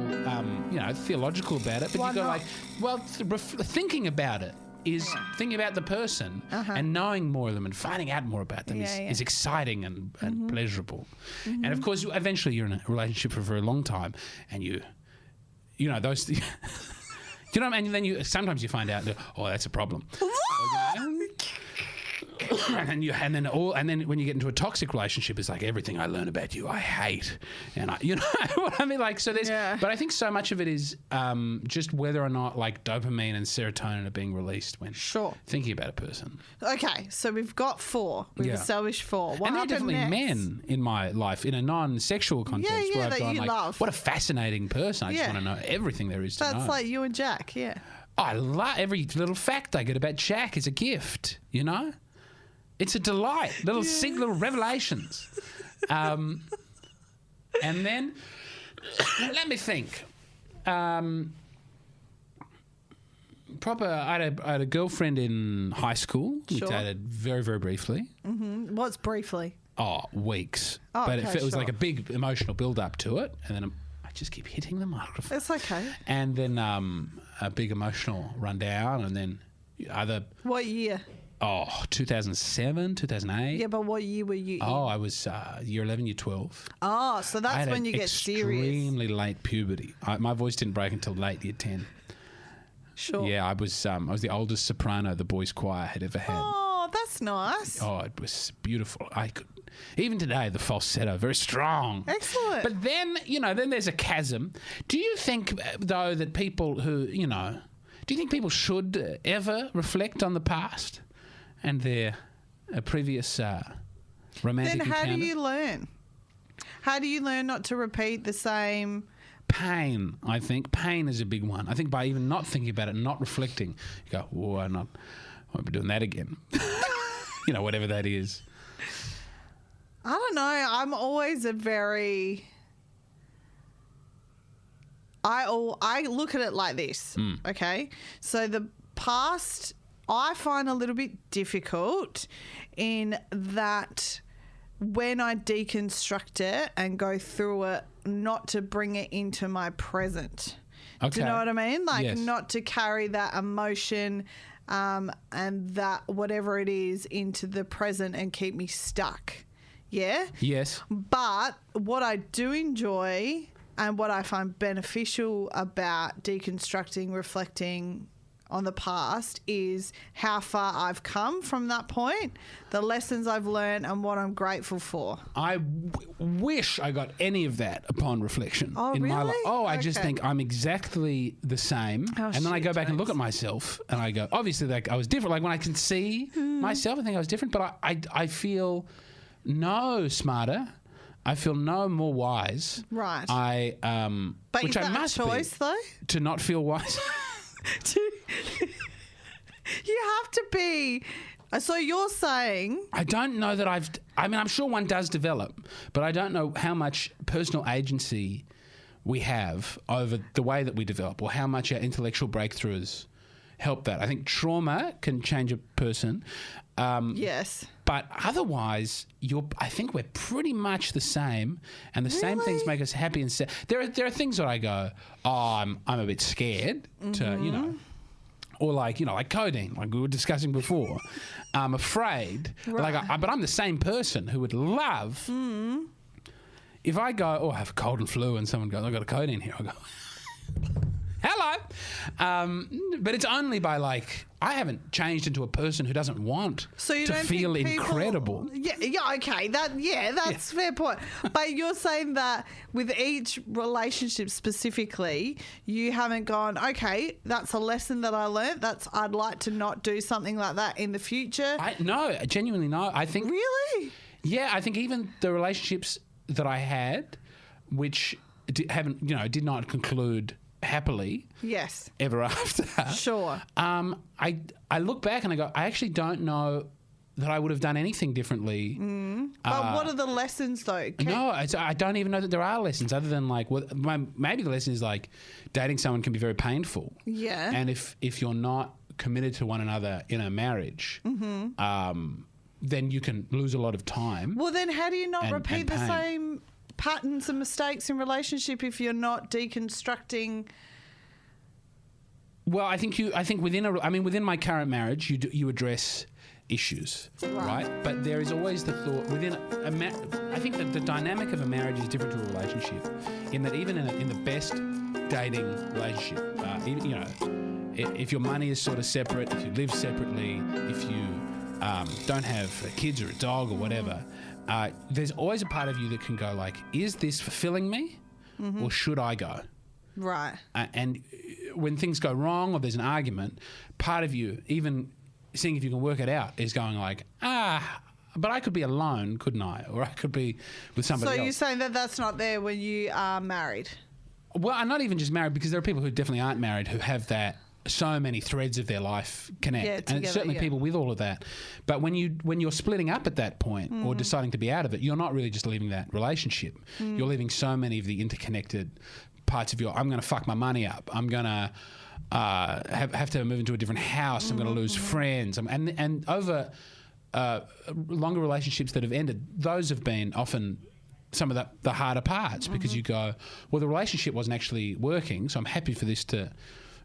theological about it. But Why you go not? like, well, thinking about it is thinking about the person and knowing more of them and finding out more about them is exciting and pleasurable. And of course, eventually you're in a relationship for a very long time, and you know those. You know, and then sometimes you find out that that's a problem. And then when you get into a toxic relationship, it's like everything I learn about you I hate, and you know what I mean. Like so, there's. Yeah. But I think so much of it is just whether or not like dopamine and serotonin are being released when thinking about a person. Okay, so we've got 4. We've established 4. What and there are happened definitely next? men in my life in a non-sexual context where I've that gone you like, love. what a fascinating person. I just Yeah. want to know everything there is to know. That's like you and Jack, yeah. I love every little fact I get about Jack is a gift, you know? It's a delight. Little revelations. And then, let me think. I had a girlfriend in high school. We Sure. dated very, very briefly. What's briefly? Oh, weeks. Oh, but okay, it was sure. like a big emotional build-up to it. And then I just keep hitting the microphone. It's okay. And then a big emotional rundown. And then What year? 2007, 2008. Yeah, but what year were you in? Oh, I was year 11, year 12. Oh, so I that's had when an you get serious. extremely late puberty. My voice didn't break until late year 10. Sure. Yeah, I was the oldest soprano the boys' choir had ever had. Oh, that's nice. Oh, it was beautiful. I could, even today, the falsetto, very strong. Excellent. But then, then there's a chasm. Do you think, though, that people who, do you think people should ever reflect on the past and their previous romantic Then how encounter? do you learn? How do you learn not to repeat the same? Pain, I think. Pain is a big one. I think by even not thinking about it, not reflecting, you go, oh, I won't be doing that again. Whatever that is. I don't know. I'm always I look at it like this, okay? So the past I find a little bit difficult in that when I deconstruct it and go through it, not to bring it into my present. Okay. Do you know what I mean? Like Yes. not to carry that emotion and that whatever it is into the present and keep me stuck. Yeah? Yes. But what I do enjoy and what I find beneficial about deconstructing, reflecting on the past is how far I've come from that point, the lessons I've learned and what I'm grateful for. I wish I got any of that upon reflection in my life. really? Oh, I just Okay. think I'm exactly the same. Oh, and then I shit, go back and look James. at myself and I go, obviously, like, I was different. Like when I can see myself, I think I was different. But I feel no smarter. I feel no more wise. Right. But which is I that must a choice be, though? to not feel wise. You have to be. So you're saying I don't know that I'm sure one does develop, but I don't know how much personal agency we have over the way that we develop or how much our intellectual breakthroughs help that. I think trauma can change a person. yes. But otherwise, I think we're pretty much the same, and the same things Really? make us happy and sad. There are things that I go, I'm a bit scared to, or like coding, like we were discussing before. I'm afraid, but I'm the same person who would love if I go, I have a cold and flu, and someone goes, I've got a code in here. I go, hello. But it's only by I haven't changed into a person who doesn't want So you to don't feel think people- incredible. Yeah, okay. That's a fair point. But you're saying that with each relationship specifically, you haven't gone, okay, that's a lesson that I learned. I'd like to not do something like that in the future. No, genuinely no. I think Really? Yeah, I think even the relationships that I had, which did not conclude happily Yes. ever after. Sure. I look back and I go, I actually don't know that I would have done anything differently. But what are the lessons though? No, I don't even know that there are lessons other than maybe the lesson is dating someone can be very painful. Yeah. And if you're not committed to one another in a marriage, then you can lose a lot of time. Well, then how do you not and repeat the pain. same patterns and mistakes in relationship if you're not deconstructing? Well, I think within my current marriage, you address issues, right? But there is always the thought I think that the dynamic of a marriage is different to a relationship, in that even in the best dating relationship, if your money is sort of separate, if you live separately, if you don't have kids or a dog or whatever, there's always a part of you that can go is this fulfilling me, or should I go? Right. And when things go wrong or there's an argument, part of you, even seeing if you can work it out, is going but I could be alone, couldn't I? Or I could be with somebody else. So you're saying that that's not there when you are married? Well, I'm not even just married, because there are people who definitely aren't married who have that so many threads of their life connect, and together, it's certainly people with all of that. But when you're splitting up at that point or deciding to be out of it, you're not really just leaving that relationship. You're leaving so many of the interconnected parts of I'm going to fuck my money up. I'm going to have to move into a different house. I'm going to lose friends. And over longer relationships that have ended, those have been often some of the harder parts because you go, well, the relationship wasn't actually working, so I'm happy for this to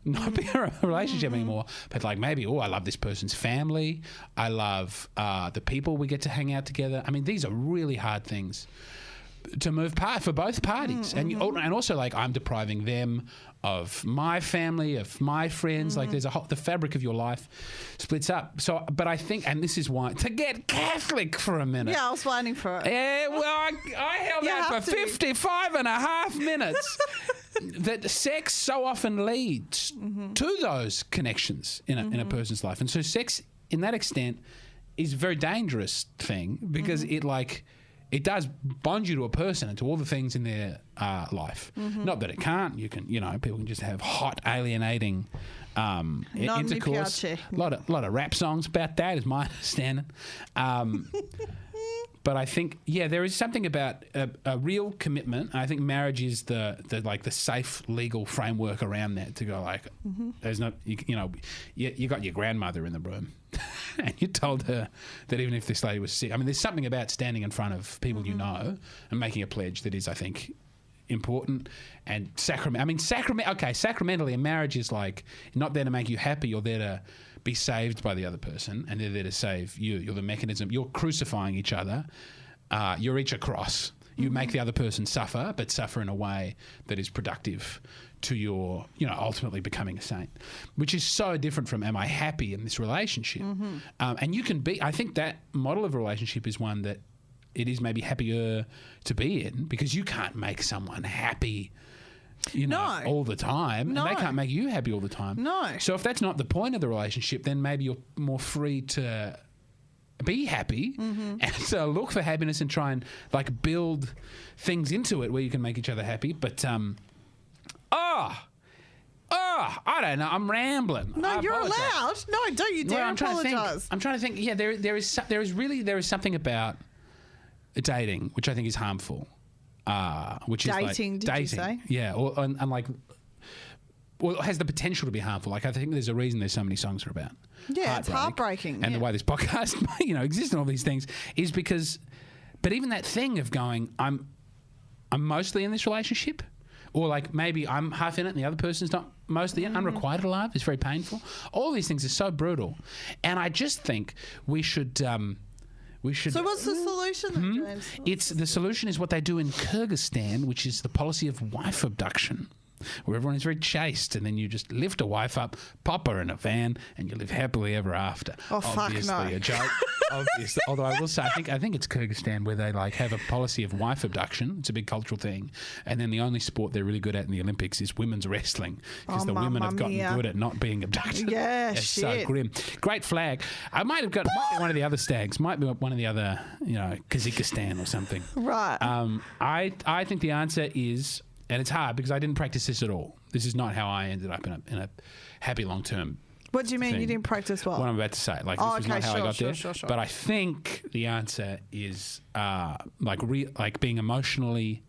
not be a relationship anymore. But like maybe, I love this person's family. I love the people we get to hang out together. I mean, these are really hard things to move part for both parties, and also like I'm depriving them of my family, of my friends. Like there's the fabric of your life splits up. So, but I think, and this is why, to get Catholic for a minute. Yeah, I was waiting for it. Yeah, well, I held out for 55 and a half minutes. That sex so often leads to those connections in a person's life, and so sex, in that extent, is a very dangerous thing because it does bond you to a person and to all the things in their life. Not that it can't. You can, people can just have hot, alienating intercourse. A lot of rap songs about that, is my understanding. But I think, there is something about a real commitment. I think marriage is the safe legal framework around that to go like, there's not, you got your grandmother in the room and you told her that even if this lady was sick, I mean, there's something about standing in front of people you know and making a pledge that is, I think, important. And sacramentally, a marriage is like not there to make you happy, you're there to be saved by the other person, and they're there to save you. You're the mechanism. You're crucifying each other. You're each a cross. You make the other person suffer, but suffer in a way that is productive to your, ultimately becoming a saint, which is so different from am I happy in this relationship? And you can be, I think that model of a relationship is one that it is maybe happier to be in because you can't make someone happy all the time. No. And they can't make you happy all the time. No. So if that's not the point of the relationship, then maybe you're more free to be happy and to look for happiness and try and build things into it where you can make each other happy. But, I don't know. I'm rambling. No, you're allowed. No, don't you dare apologise. I'm trying to think. Yeah, there is something about dating which I think is harmful. Which dating, is did you say? Yeah, it has the potential to be harmful. Like I think there's a reason there's so many songs are about. Yeah, it's heartbreaking. And the way this podcast, exists and all these things is because. But even that thing of going, I'm mostly in this relationship, or like maybe I'm half in it and the other person's not mostly in. Unrequited love is very painful. All these things are so brutal, and I just think we should. So what's the solution then, James? The solution is what they do in Kyrgyzstan, which is the policy of wife abduction, where everyone is very chaste, and then you just lift a wife up, pop her in a van, and you live happily ever after. Oh, Obviously fuck no. A joke. Obviously, although I will say, I think it's Kyrgyzstan where they have a policy of wife abduction. It's a big cultural thing, and then the only sport they're really good at in the Olympics is women's wrestling because the women have gotten good at not being abducted. Yeah, it's shit. So grim. Great flag. I might be one of the other stags. Might be one of the other, Kazakhstan or something. Right. I think the answer is, and it's hard because I didn't practice this at all. This is not how I ended up in a happy long term. What do you mean thing. you didn't practice what? What I'm about to say. This was not how I got there. Sure. But I think the answer is being emotionally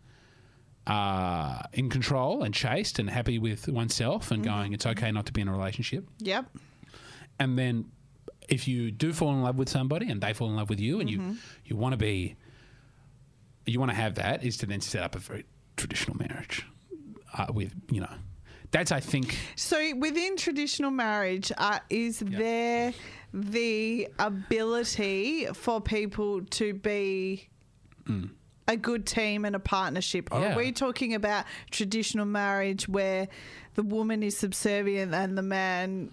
in control and chaste and happy with oneself and going, it's okay not to be in a relationship. Yep. And then if you do fall in love with somebody and they fall in love with you and you want to have that, is to then set up a very traditional marriage with, that's, I think. So within traditional marriage, is there the ability for people to be a good team and a partnership? Or are we talking about traditional marriage where the woman is subservient and the man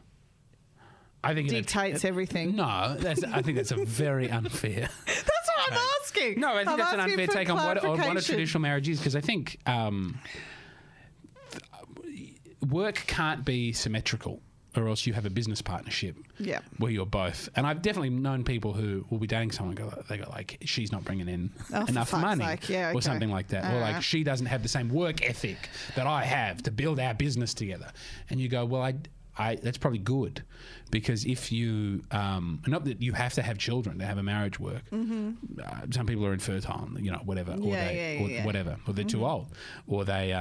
dictates everything? No, I think that's a very unfair. That's what I'm asking. No, I think that's an unfair take on what a traditional marriage is, because I think work can't be symmetrical, or else you have a business partnership where you're both. And I've definitely known people who will be dating someone they go like, she's not bringing in enough money or something like that. Or like, she doesn't have the same work ethic that I have to build our business together. And you go, well, that's probably good, because if you not that you have to have children to have a marriage work. Some people are infertile, whatever, whatever, or they're too old, or they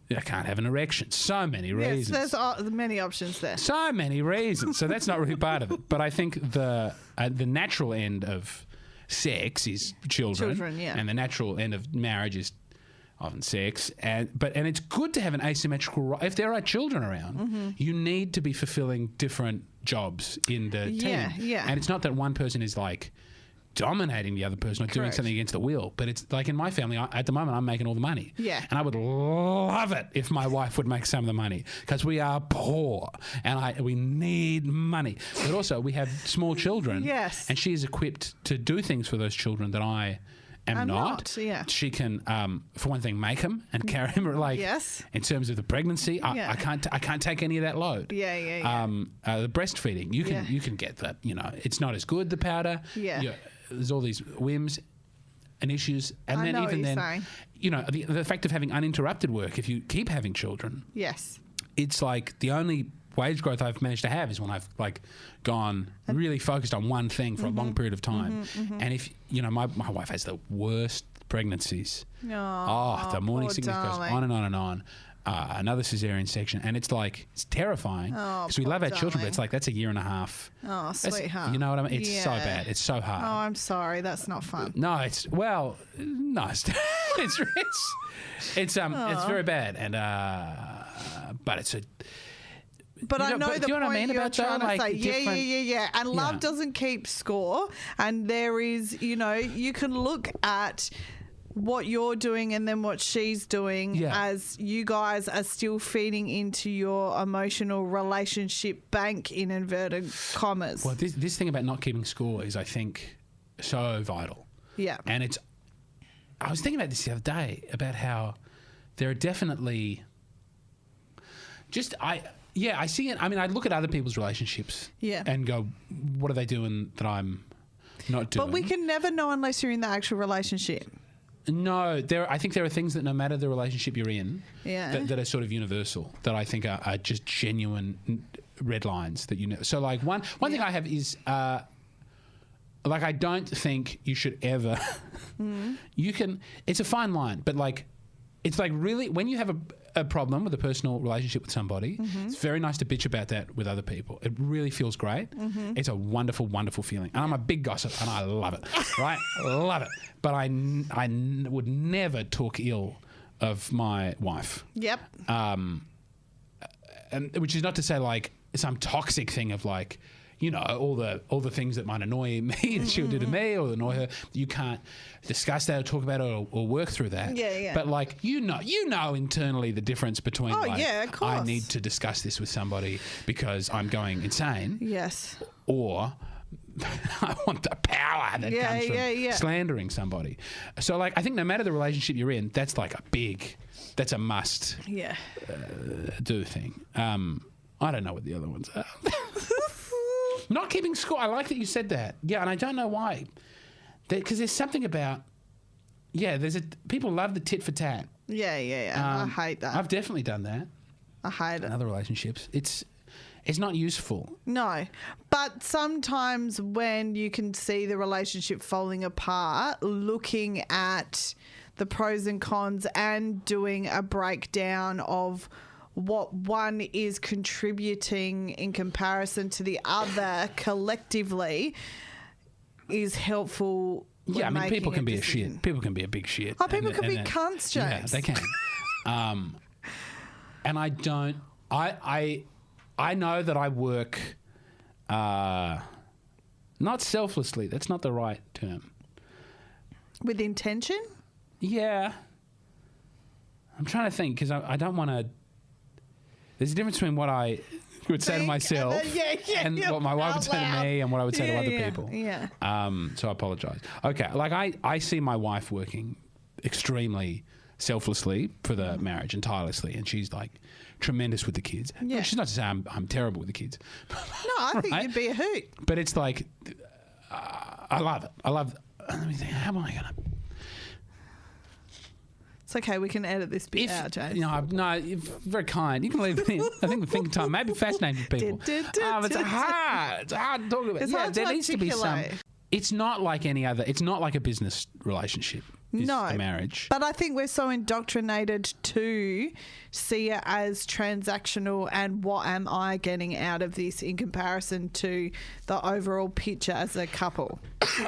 they can't have an erection. So many reasons. Yes, there's many options there. So many reasons. So that's not really part of it. But I think the natural end of sex is children, and the natural end of marriage is often sex. And it's good to have an asymmetrical. If there are children around, you need to be fulfilling different jobs in the team. Yeah. And it's not that one person is like dominating the other person or doing something against the will, but it's like in my family, at the moment, I'm making all the money. Yeah. And I would love it if my wife would make some of the money, because we are poor and we need money. But also, we have small children. Yes. And she is equipped to do things for those children that I am not. Yeah. She can, for one thing, make them and carry them. Like, Yes. in terms of the pregnancy, I can't take any of that load. Yeah. The breastfeeding, you can get that. It's not as good, the powder. Yeah. There's all these whims and issues, and then even then, the fact of having uninterrupted work. If you keep having children, Yes. it's like the only wage growth I've managed to have is when I've like gone really focused on one thing for a long period of time. And if my wife has the worst pregnancies. The morning sickness goes on and on and on. Another cesarean section, and it's terrifying because we love our children, but it's like that's a year and a half. Oh, sweetheart. You know what I mean? It's so bad. It's so hard. Oh, I'm sorry. That's not fun. No, it's it's very bad, and but it's a. But I know the point you're trying to say. Yeah. And love doesn't keep score, and there is, you can look at what you're doing and then what she's doing as you guys are still feeding into your emotional relationship bank, in inverted commas. Well, this thing about not keeping score is, I think, so vital. Yeah. And I was thinking about this the other day, about how there are definitely I see it. I mean, I look at other people's relationships and go, what are they doing that I'm not doing? But we can never know unless you're in the actual relationship. No, I think there are things that no matter the relationship you're in, that are sort of universal, that I think are just genuine red lines that you know. So like one thing I have is I don't think you should ever. You can. It's a fine line, but it's really when you have a problem with a personal relationship with somebody, it's very nice to bitch about that with other people. It really feels great. It's a wonderful, wonderful feeling. And I'm a big gossip and I love it, right? Love it. But I would never talk ill of my wife. Yep. And which is not to say some toxic thing of all the things that might annoy me that she'll do to me or annoy her. You can't discuss that or talk about it or work through that. Yeah. But you know internally the difference between of course. I need to discuss this with somebody because I'm going insane. Yes. Or I want the power that comes from slandering somebody. So I think no matter the relationship you're in, that's that's a must do thing. I don't know what the other ones are. Not keeping score. I like that you said that. Yeah, and I don't know why. Because there's something about... Yeah, people love the tit for tat. Yeah. I hate that. I've definitely done that. I hate it. In other relationships. It's not useful. No. But sometimes when you can see the relationship falling apart, looking at the pros and cons and doing a breakdown of what one is contributing in comparison to the other collectively is helpful. Yeah, I mean, people can be a shit. People can be a big shit. Oh, people can be cunts, James. Yeah, they can. And I don't... I know that I work not selflessly. That's not the right term. With intention? Yeah. I'm trying to think because I don't want to... There's a difference between what I would say to myself and what my wife would say to me and what I would say to other people. Yeah. So I apologise. Okay, I see my wife working extremely selflessly for the marriage and tirelessly, and she's tremendous with the kids. Yeah. She's not to say I'm terrible with the kids. No, I think you'd be a hoot. But it's I love it. Let me think. How am I going to... It's okay. We can edit this bit out, James. No, you're very kind. You can leave it in. I think the thinking time may be fascinating to people. It's hard. It's hard to talk about. It's hard to there needs to be some. articulate. It's not like any other. It's not like a business relationship. A marriage. But I think we're so indoctrinated to see it as transactional and what am I getting out of this in comparison to the overall picture as a couple.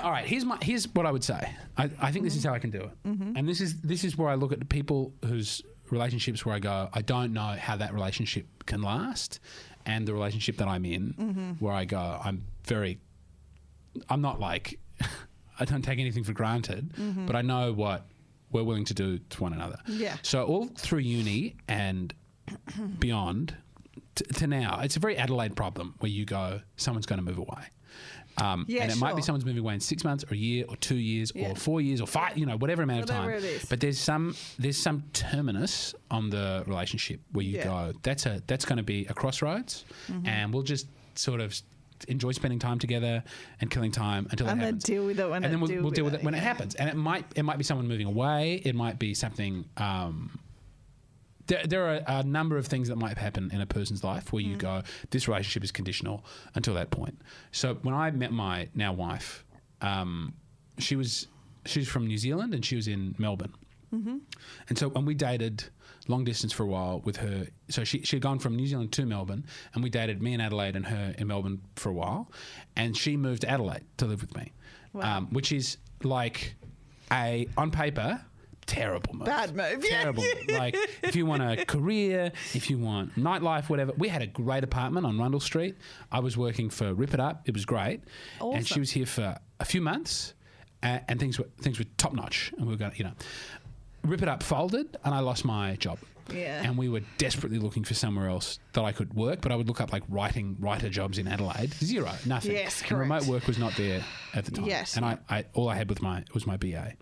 All right, here's what I would say. I think this is how I can do it. And this is where I look at the people whose relationships where I go, I don't know how that relationship can last, and the relationship that I'm in where I go, I'm not like I don't take anything for granted, but I know what we're willing to do to one another. Yeah. So all through uni and beyond to now, it's a very Adelaide problem where you go, someone's going to move away. And it might be someone's moving away in 6 months or a year or 2 years or 4 years or 5, whatever amount of time. Whatever it is. But there's some terminus on the relationship where you go, that's going to be a crossroads, and we'll just sort of enjoy spending time together and killing time until it happens. And then deal with it when and then we'll deal with it when it happens. And it might be someone moving away. It might be something. There are a number of things that might happen in a person's life where you go, this relationship is conditional until that point. So when I met my now wife, she's from New Zealand and she was in Melbourne. And so when we dated long distance for a while with her, so she had gone from New Zealand to Melbourne, and we dated, me in Adelaide and her in Melbourne for a while, and she moved to Adelaide to live with me, which is like on paper, terrible move. Bad move. Terrible move. Like, if you want a career, if you want nightlife, whatever. We had a great apartment on Rundle Street. I was working for Rip It Up. It was great. Awesome. And she was here for a few months, and things were top notch. And we were going, Rip It Up folded, and I lost my job. Yeah. And we were desperately looking for somewhere else that I could work, but I would look up like writer jobs in Adelaide. Zero, nothing. Yes, correct. And remote work was not there at the time. Yes. And I all I had was my BA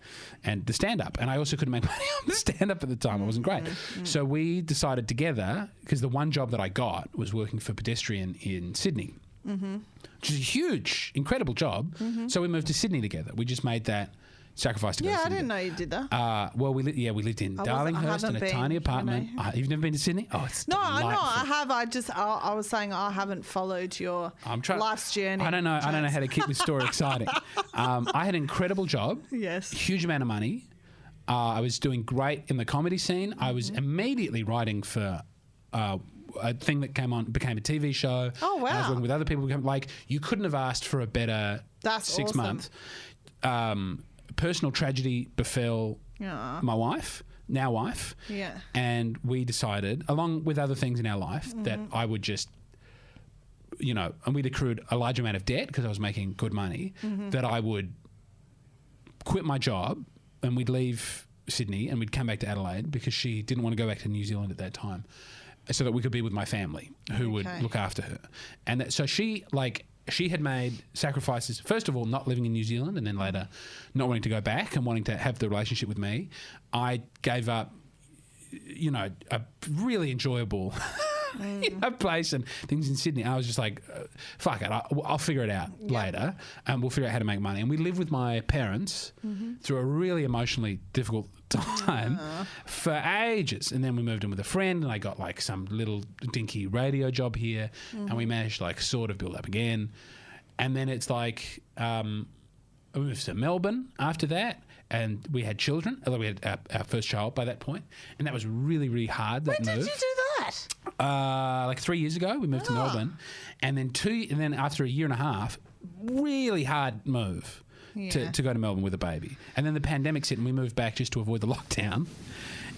and the stand up, and I also couldn't make money on the stand up at the time. It wasn't great. So we decided together, because the one job that I got was working for Pedestrian in Sydney. Which is a huge, incredible job. So we moved to Sydney together. We just made that sacrifice to go to Yeah, I Sydney. didn't know you did that. Well, we lived in Darlinghurst in a tiny apartment. You've never been to Sydney? Oh, it's delightful. I have. I was saying I haven't followed your life's journey. I don't know how to keep this story exciting. I had an incredible job. Yes. Huge amount of money. I was doing great in the comedy scene. I was immediately writing for a thing that became a TV show. Oh, wow. And I was working with other people. You couldn't have asked for a better 6 months. Personal tragedy befell my wife, now wife. Yeah. And we decided, along with other things in our life, that I would just, and we'd accrued a large amount of debt because I was making good money, that I would quit my job and we'd leave Sydney and we'd come back to Adelaide because she didn't want to go back to New Zealand at that time, so that we could be with my family who would look after her. And so she had made sacrifices, first of all, not living in New Zealand, and then later not wanting to go back and wanting to have the relationship with me. I gave up, a really enjoyable place and things in Sydney. I was just like, fuck it, I'll figure it out later, and we'll figure out how to make money. And we lived with my parents through a really emotionally difficult time for ages. And then we moved in with a friend, and I got like some little dinky radio job here, and we managed to like sort of build up again. And then it's like we moved to Melbourne after that, and we had children. Although we had our first child by that point, and that was really, really hard. When did you do that? Like 3 years ago, we moved to Melbourne, and then after a year and a half, really hard move. To go to Melbourne with a baby. And then the pandemic's hit and we moved back just to avoid the lockdown.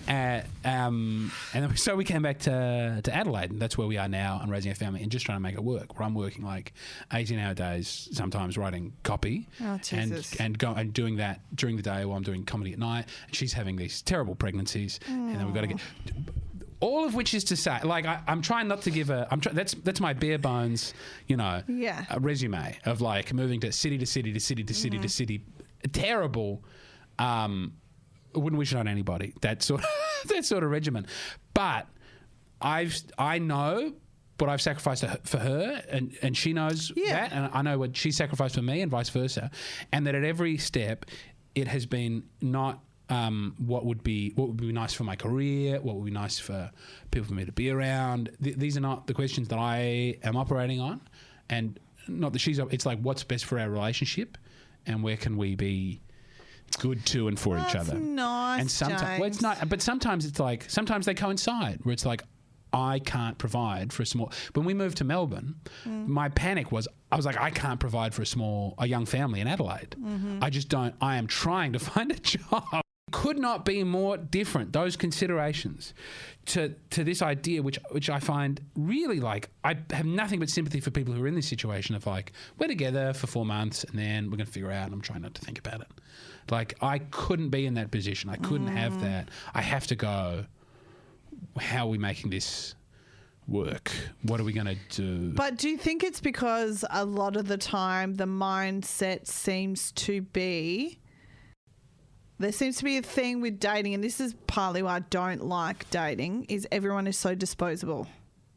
And then so we came back to Adelaide, and that's where we are now and raising a family and just trying to make it work, where I'm working like 18-hour days, sometimes writing copy and doing that during the day while I'm doing comedy at night. And she's having these terrible pregnancies. And then we've got to get... All of which is to say, like, I'm trying not to give that's my bare bones, a resume of like moving to city to city to city to city to city. Terrible. I wouldn't wish it on anybody. That sort of regimen. But I know what I've sacrificed for her, and she knows that, and I know what she sacrificed for me, and vice versa. And that at every step, it has been not what would be nice for my career, what would be nice for people for me to be around. These are not the questions that I am operating on, and not that it's like what's best for our relationship, and where can we be good to and for each other. Nice, and sometimes, James. well, it's not. But sometimes it's like they coincide, where it's like I can't provide for a small. When we moved to Melbourne, my panic was I was like I can't provide for a young family in Adelaide. I just don't. I am trying to find a job. Could not be more different, those considerations to this idea, which I find really like, I have nothing but sympathy for people who are in this situation of like, we're together for 4 months and then we're going to figure out, and I'm trying not to think about it. Like, I couldn't be in that position. I couldn't have that. I have to go, how are we making this work? What are we going to do? But do you think it's because a lot of the time the mindset seems to be... There seems to be a thing with dating, and this is partly why I don't like dating, is everyone is so disposable.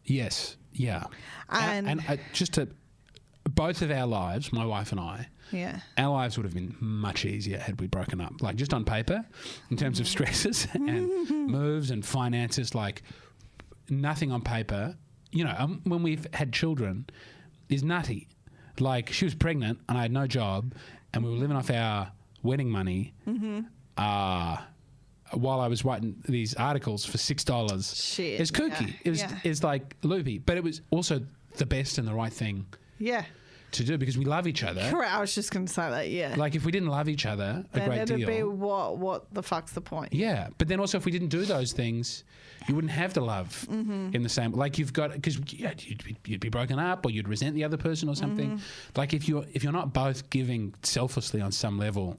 Yes, yeah. And just to... Both of our lives, my wife and I, our lives would have been much easier had we broken up. Like, just on paper, in terms of stresses and moves and finances, like, nothing on paper. You know, when we've had children, is nutty. Like, she was pregnant and I had no job and we were living off our wedding money while I was writing these articles for $6. Shit. It's kooky. It's like loopy. But it was also the best and the right thing to do because we love each other. Correct. I was just going to say that, yeah. Like, if we didn't love each other a then great it'd deal. be what the fuck's the point? Yeah. But then also if we didn't do those things, you wouldn't have the love in the same... Like, you've got... Because you'd be broken up or you'd resent the other person or something. Like, if you're not both giving selflessly on some level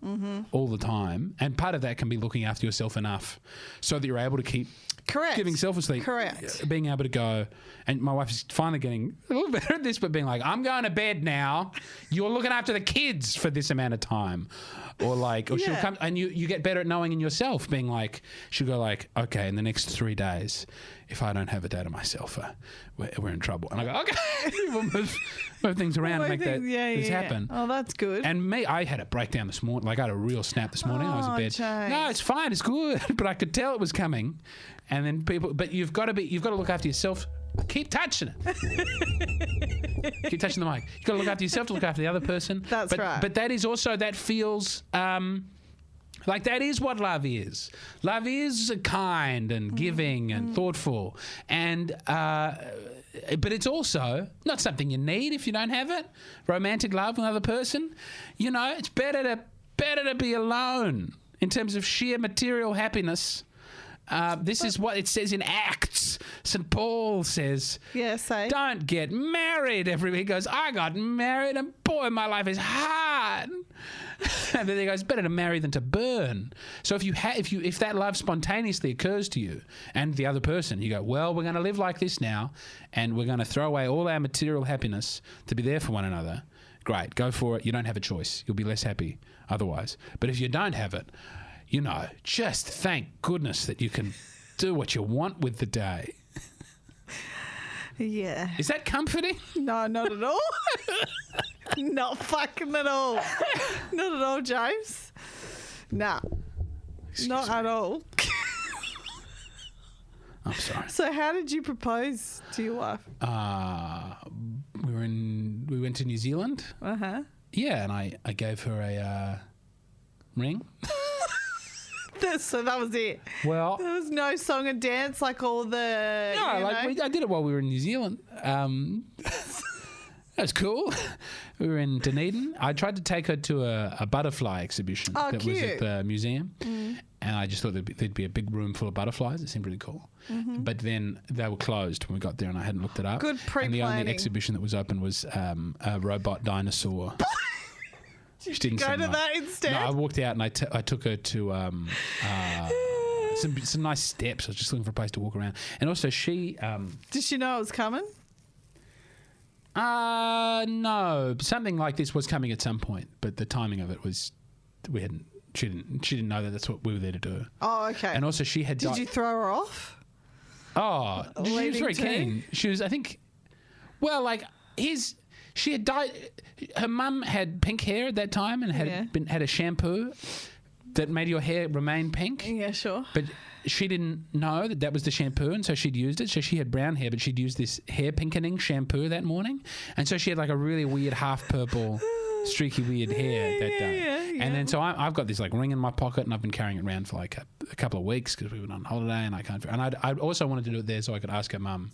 all the time, and part of that can be looking after yourself enough so that you're able to keep... Correct. Giving selflessly. Correct. Being able to go... And my wife is finally getting a little better at this, but being like, I'm going to bed now. You're looking after the kids for this amount of time. Or like... Or she'll come... And you get better at knowing in yourself, being like... She'll go like, okay, in the next 3 days, if I don't have a day to myself, we're in trouble. And I go, okay. We'll move things around and make this happen. Oh, that's good. And me, I had a breakdown this morning. Like, I had a real snap this morning. I was in bed. James. No, it's fine. It's good. But I could tell it was coming. And then but you've got to look after yourself. Keep touching it. Keep touching the mic. You've got to look after yourself to look after the other person. That's right. But that is also, that feels... like, that is what love is. Love is kind and giving and thoughtful. And but it's also not something you need if you don't have it. Romantic love with another person. You know, it's better to be alone in terms of sheer material happiness. This is what it says in Acts. St. Paul says, don't get married every week. He goes, I got married and boy, my life is hard. And then he goes, better to marry than to burn. So if that love spontaneously occurs to you and the other person, you go, well, we're going to live like this now and we're going to throw away all our material happiness to be there for one another. Great, go for it. You don't have a choice. You'll be less happy otherwise. But if you don't have it, you know, just thank goodness that you can do what you want with the day. Yeah. Is that comforting? No, not at all. Not fucking at all. Not at all, James. No. Not at all. I'm sorry. So how did you propose to your wife? We went to New Zealand. Uh-huh. Yeah, and I gave her a ring. So that was it. Well, there was no song and dance like all the... No, I did it while we were in New Zealand. That's cool. We were in Dunedin. I tried to take her to a butterfly exhibition that was at the museum. And I just thought there'd be a big room full of butterflies. It seemed really cool. But then they were closed when we got there and I hadn't looked it up. Good pre-planning. And the only exhibition that was open was a robot dinosaur. Did you go to that instead? No, I walked out and I took her to some nice steps. I was just looking for a place to walk around. And also she... Did she know it was coming? No. Something like this was coming at some point, but the timing of it was... She didn't know that that's what we were there to do. Oh, okay. And also she had... Did you throw her off? Oh, she was very keen. She was, I think... Well, like, she had dyed... Her mum had pink hair at that time and had a shampoo that made your hair remain pink. Yeah, sure. But she didn't know that was the shampoo, and so she'd used it. So she had brown hair, but she'd used this hair pinkening shampoo that morning. And so she had like a really weird half purple, streaky weird hair that day. Yeah. And then so I've got this like ring in my pocket, and I've been carrying it around for like a couple of weeks because we went on holiday, and I also wanted to do it there so I could ask her mum.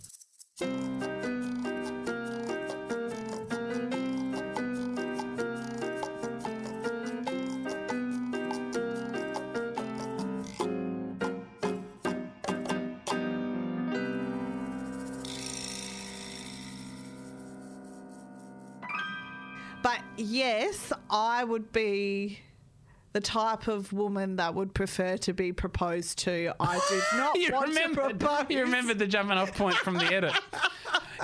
But yes, I would be the type of woman that would prefer to be proposed to. I did not want to propose. You remembered the jumping off point from the edit.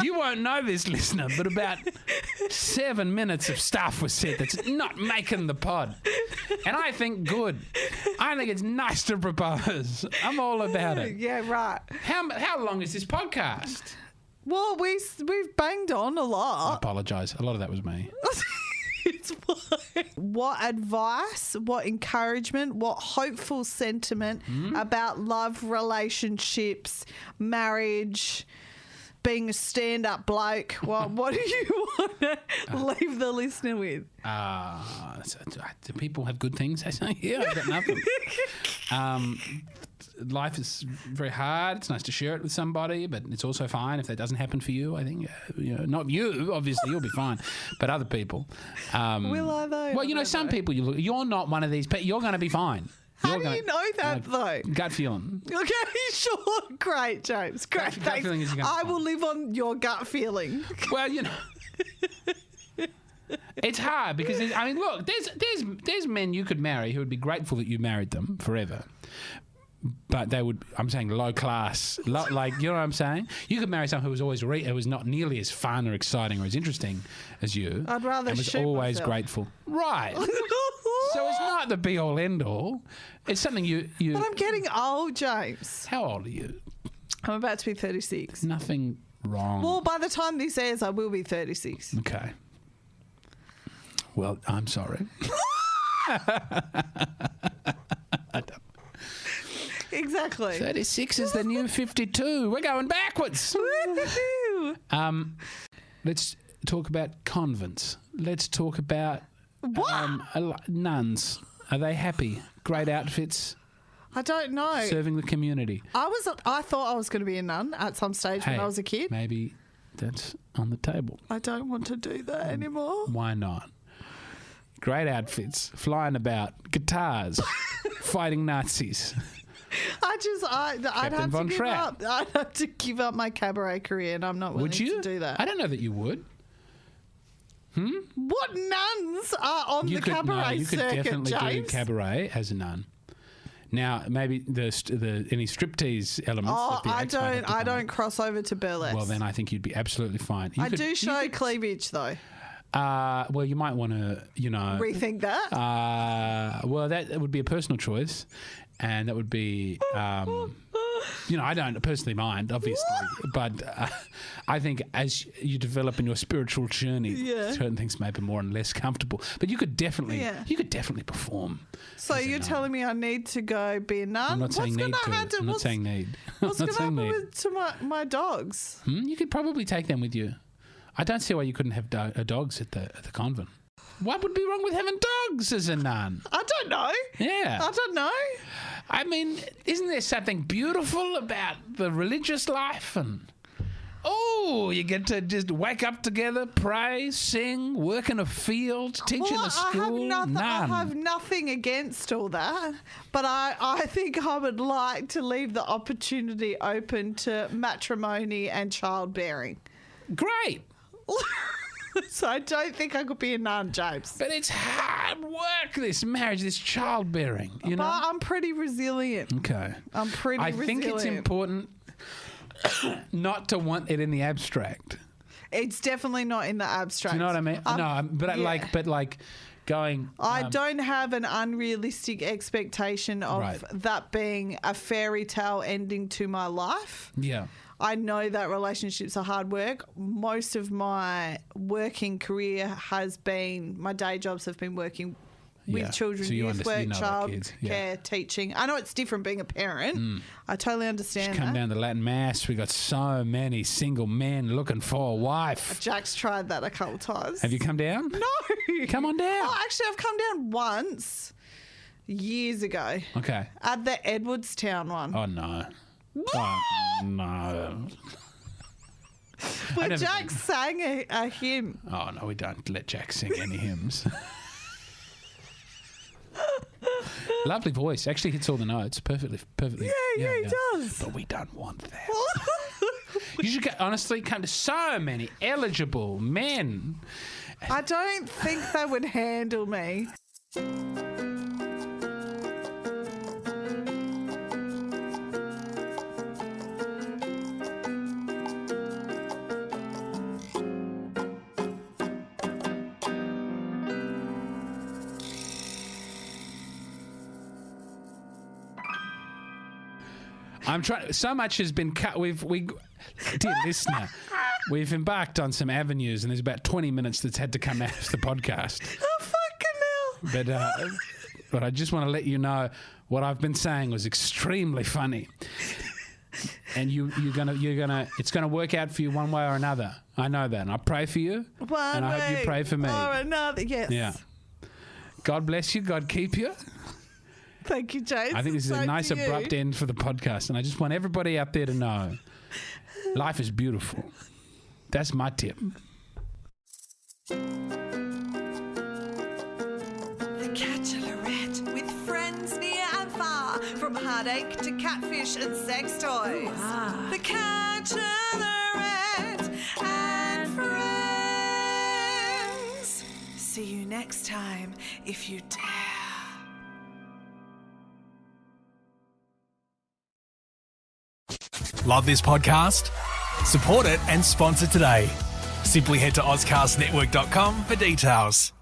You won't know this, listener, but about 7 minutes of stuff was said that's not making the pod. And I think good. I think it's nice to propose. I'm all about it. Yeah, right. How long is this podcast? Well, we've banged on a I lot. apologise. A lot of that was me. It's fine. What advice, what encouragement, what hopeful sentiment about love, relationships, marriage, being a stand-up bloke? What do you want to leave the listener with? Do people have good things? I say, yeah, I've got nothing. Life is very hard. It's nice to share it with somebody, but it's also fine if that doesn't happen for you. I think, not you, obviously, you'll be fine, but other people. Will I though? Well, some people, you're not one of these people. You're going to be fine. How do you know that though? Gut feeling. Okay, sure. Great, James. Great. Gut Thanks. feeling is you're gonna I be will fine. live on your gut feeling. Well, it's hard because look, there's men you could marry who would be grateful that you married them forever. But they would, I'm saying low class, like, you know what I'm saying? You could marry someone who was always, who was not nearly as fun or exciting or as interesting as you. I'd rather and was shoot always myself. grateful. Right. So it's not the be all end all. It's something you. But I'm getting old, James. How old are you? I'm about to be 36. Nothing wrong. Well, by the time this airs, I will be 36. Okay. Well, I'm sorry. Exactly. 36 is the new 52. We're going backwards. Woohoo. Let's talk about convents. Let's talk about nuns. Are they happy? Great outfits, I don't know. serving the community. I thought I was going to be a nun at some stage when I was a kid. Maybe that's on the table. I don't want to do that anymore. Why not? Great outfits, flying about, guitars, fighting Nazis. I'd have Von to give Trapp. up. I'd have to give up my cabaret career, and I'm not willing Would you to do that. I don't know that you would. What nuns are on the cabaret you could circuit, definitely do James? cabaret as a nun. Now, maybe the any striptease elements. Oh, of the I act might have to don't. I come in. don't cross over to burlesque. Well, then I think you'd be absolutely fine. I do show cleavage though. Well, you might want to, Rethink that. well, that would be a personal choice, and that would be, I don't personally mind, obviously, but I think as you develop in your spiritual journey, certain things may be more and less comfortable. But you could definitely, perform. So you're telling me I need to go be a nun? I'm not saying need to. I'm not saying need. What's going to happen to my dogs? You could probably take them with you. I don't see why you couldn't have dogs at the convent. What would be wrong with having dogs as a nun? I don't know. Yeah. I don't know. I mean, isn't there something beautiful about the religious life? And you get to just wake up together, pray, sing, work in a field, teach in a school. I have nothing against all that, but I think I would like to leave the opportunity open to matrimony and childbearing. Great. So I don't think I could be a nun, James. But it's hard work, this marriage, this childbearing, But I'm pretty resilient. Okay. I'm pretty resilient. I think it's important not to want it in the abstract. It's definitely not in the abstract. Do you know what I mean? Going. I don't have an unrealistic expectation of that being a fairy tale ending to my life. Yeah. I know that relationships are hard work. Most of my working career has been, my day jobs have been working with children, So you youth work, know about child kids. care, teaching. I know it's different being a parent. I totally understand Come that. down to Latin Mass. We got so many single men looking for a wife. Jack's tried that a couple times. Have you come down? No. Come on down. Oh, actually, I've come down once years ago Okay. at the Edwardstown one. Oh, no. Oh, no. Where never Jack sang a hymn. Oh, no, we don't let Jack sing any hymns. Lovely voice. Actually hits all the notes perfectly. Yeah, he does. But we don't want that. You should honestly come to so many eligible men. I don't think they would handle me. I'm trying. So much has been cut. Dear listener, we've embarked on some avenues, and there's about 20 minutes that's had to come out of the podcast. Oh, fucking hell. But I just want to let you know what I've been saying was extremely funny, and it's gonna work out for you one way or another. I know that, and I pray for you, and I hope you pray for me. Or another, yes. Yeah. God bless you. God keep you. Thank you, James. I think this is a nice abrupt end for the podcast, and I just want everybody out there to know life is beautiful. That's my tip. The Catchalorette with friends near and far, from heartache to catfish and sex toys. The Catchalorette and friends. See you next time if you dare. Love this podcast? Support it and sponsor today. Simply head to AuscastNetwork.com for details.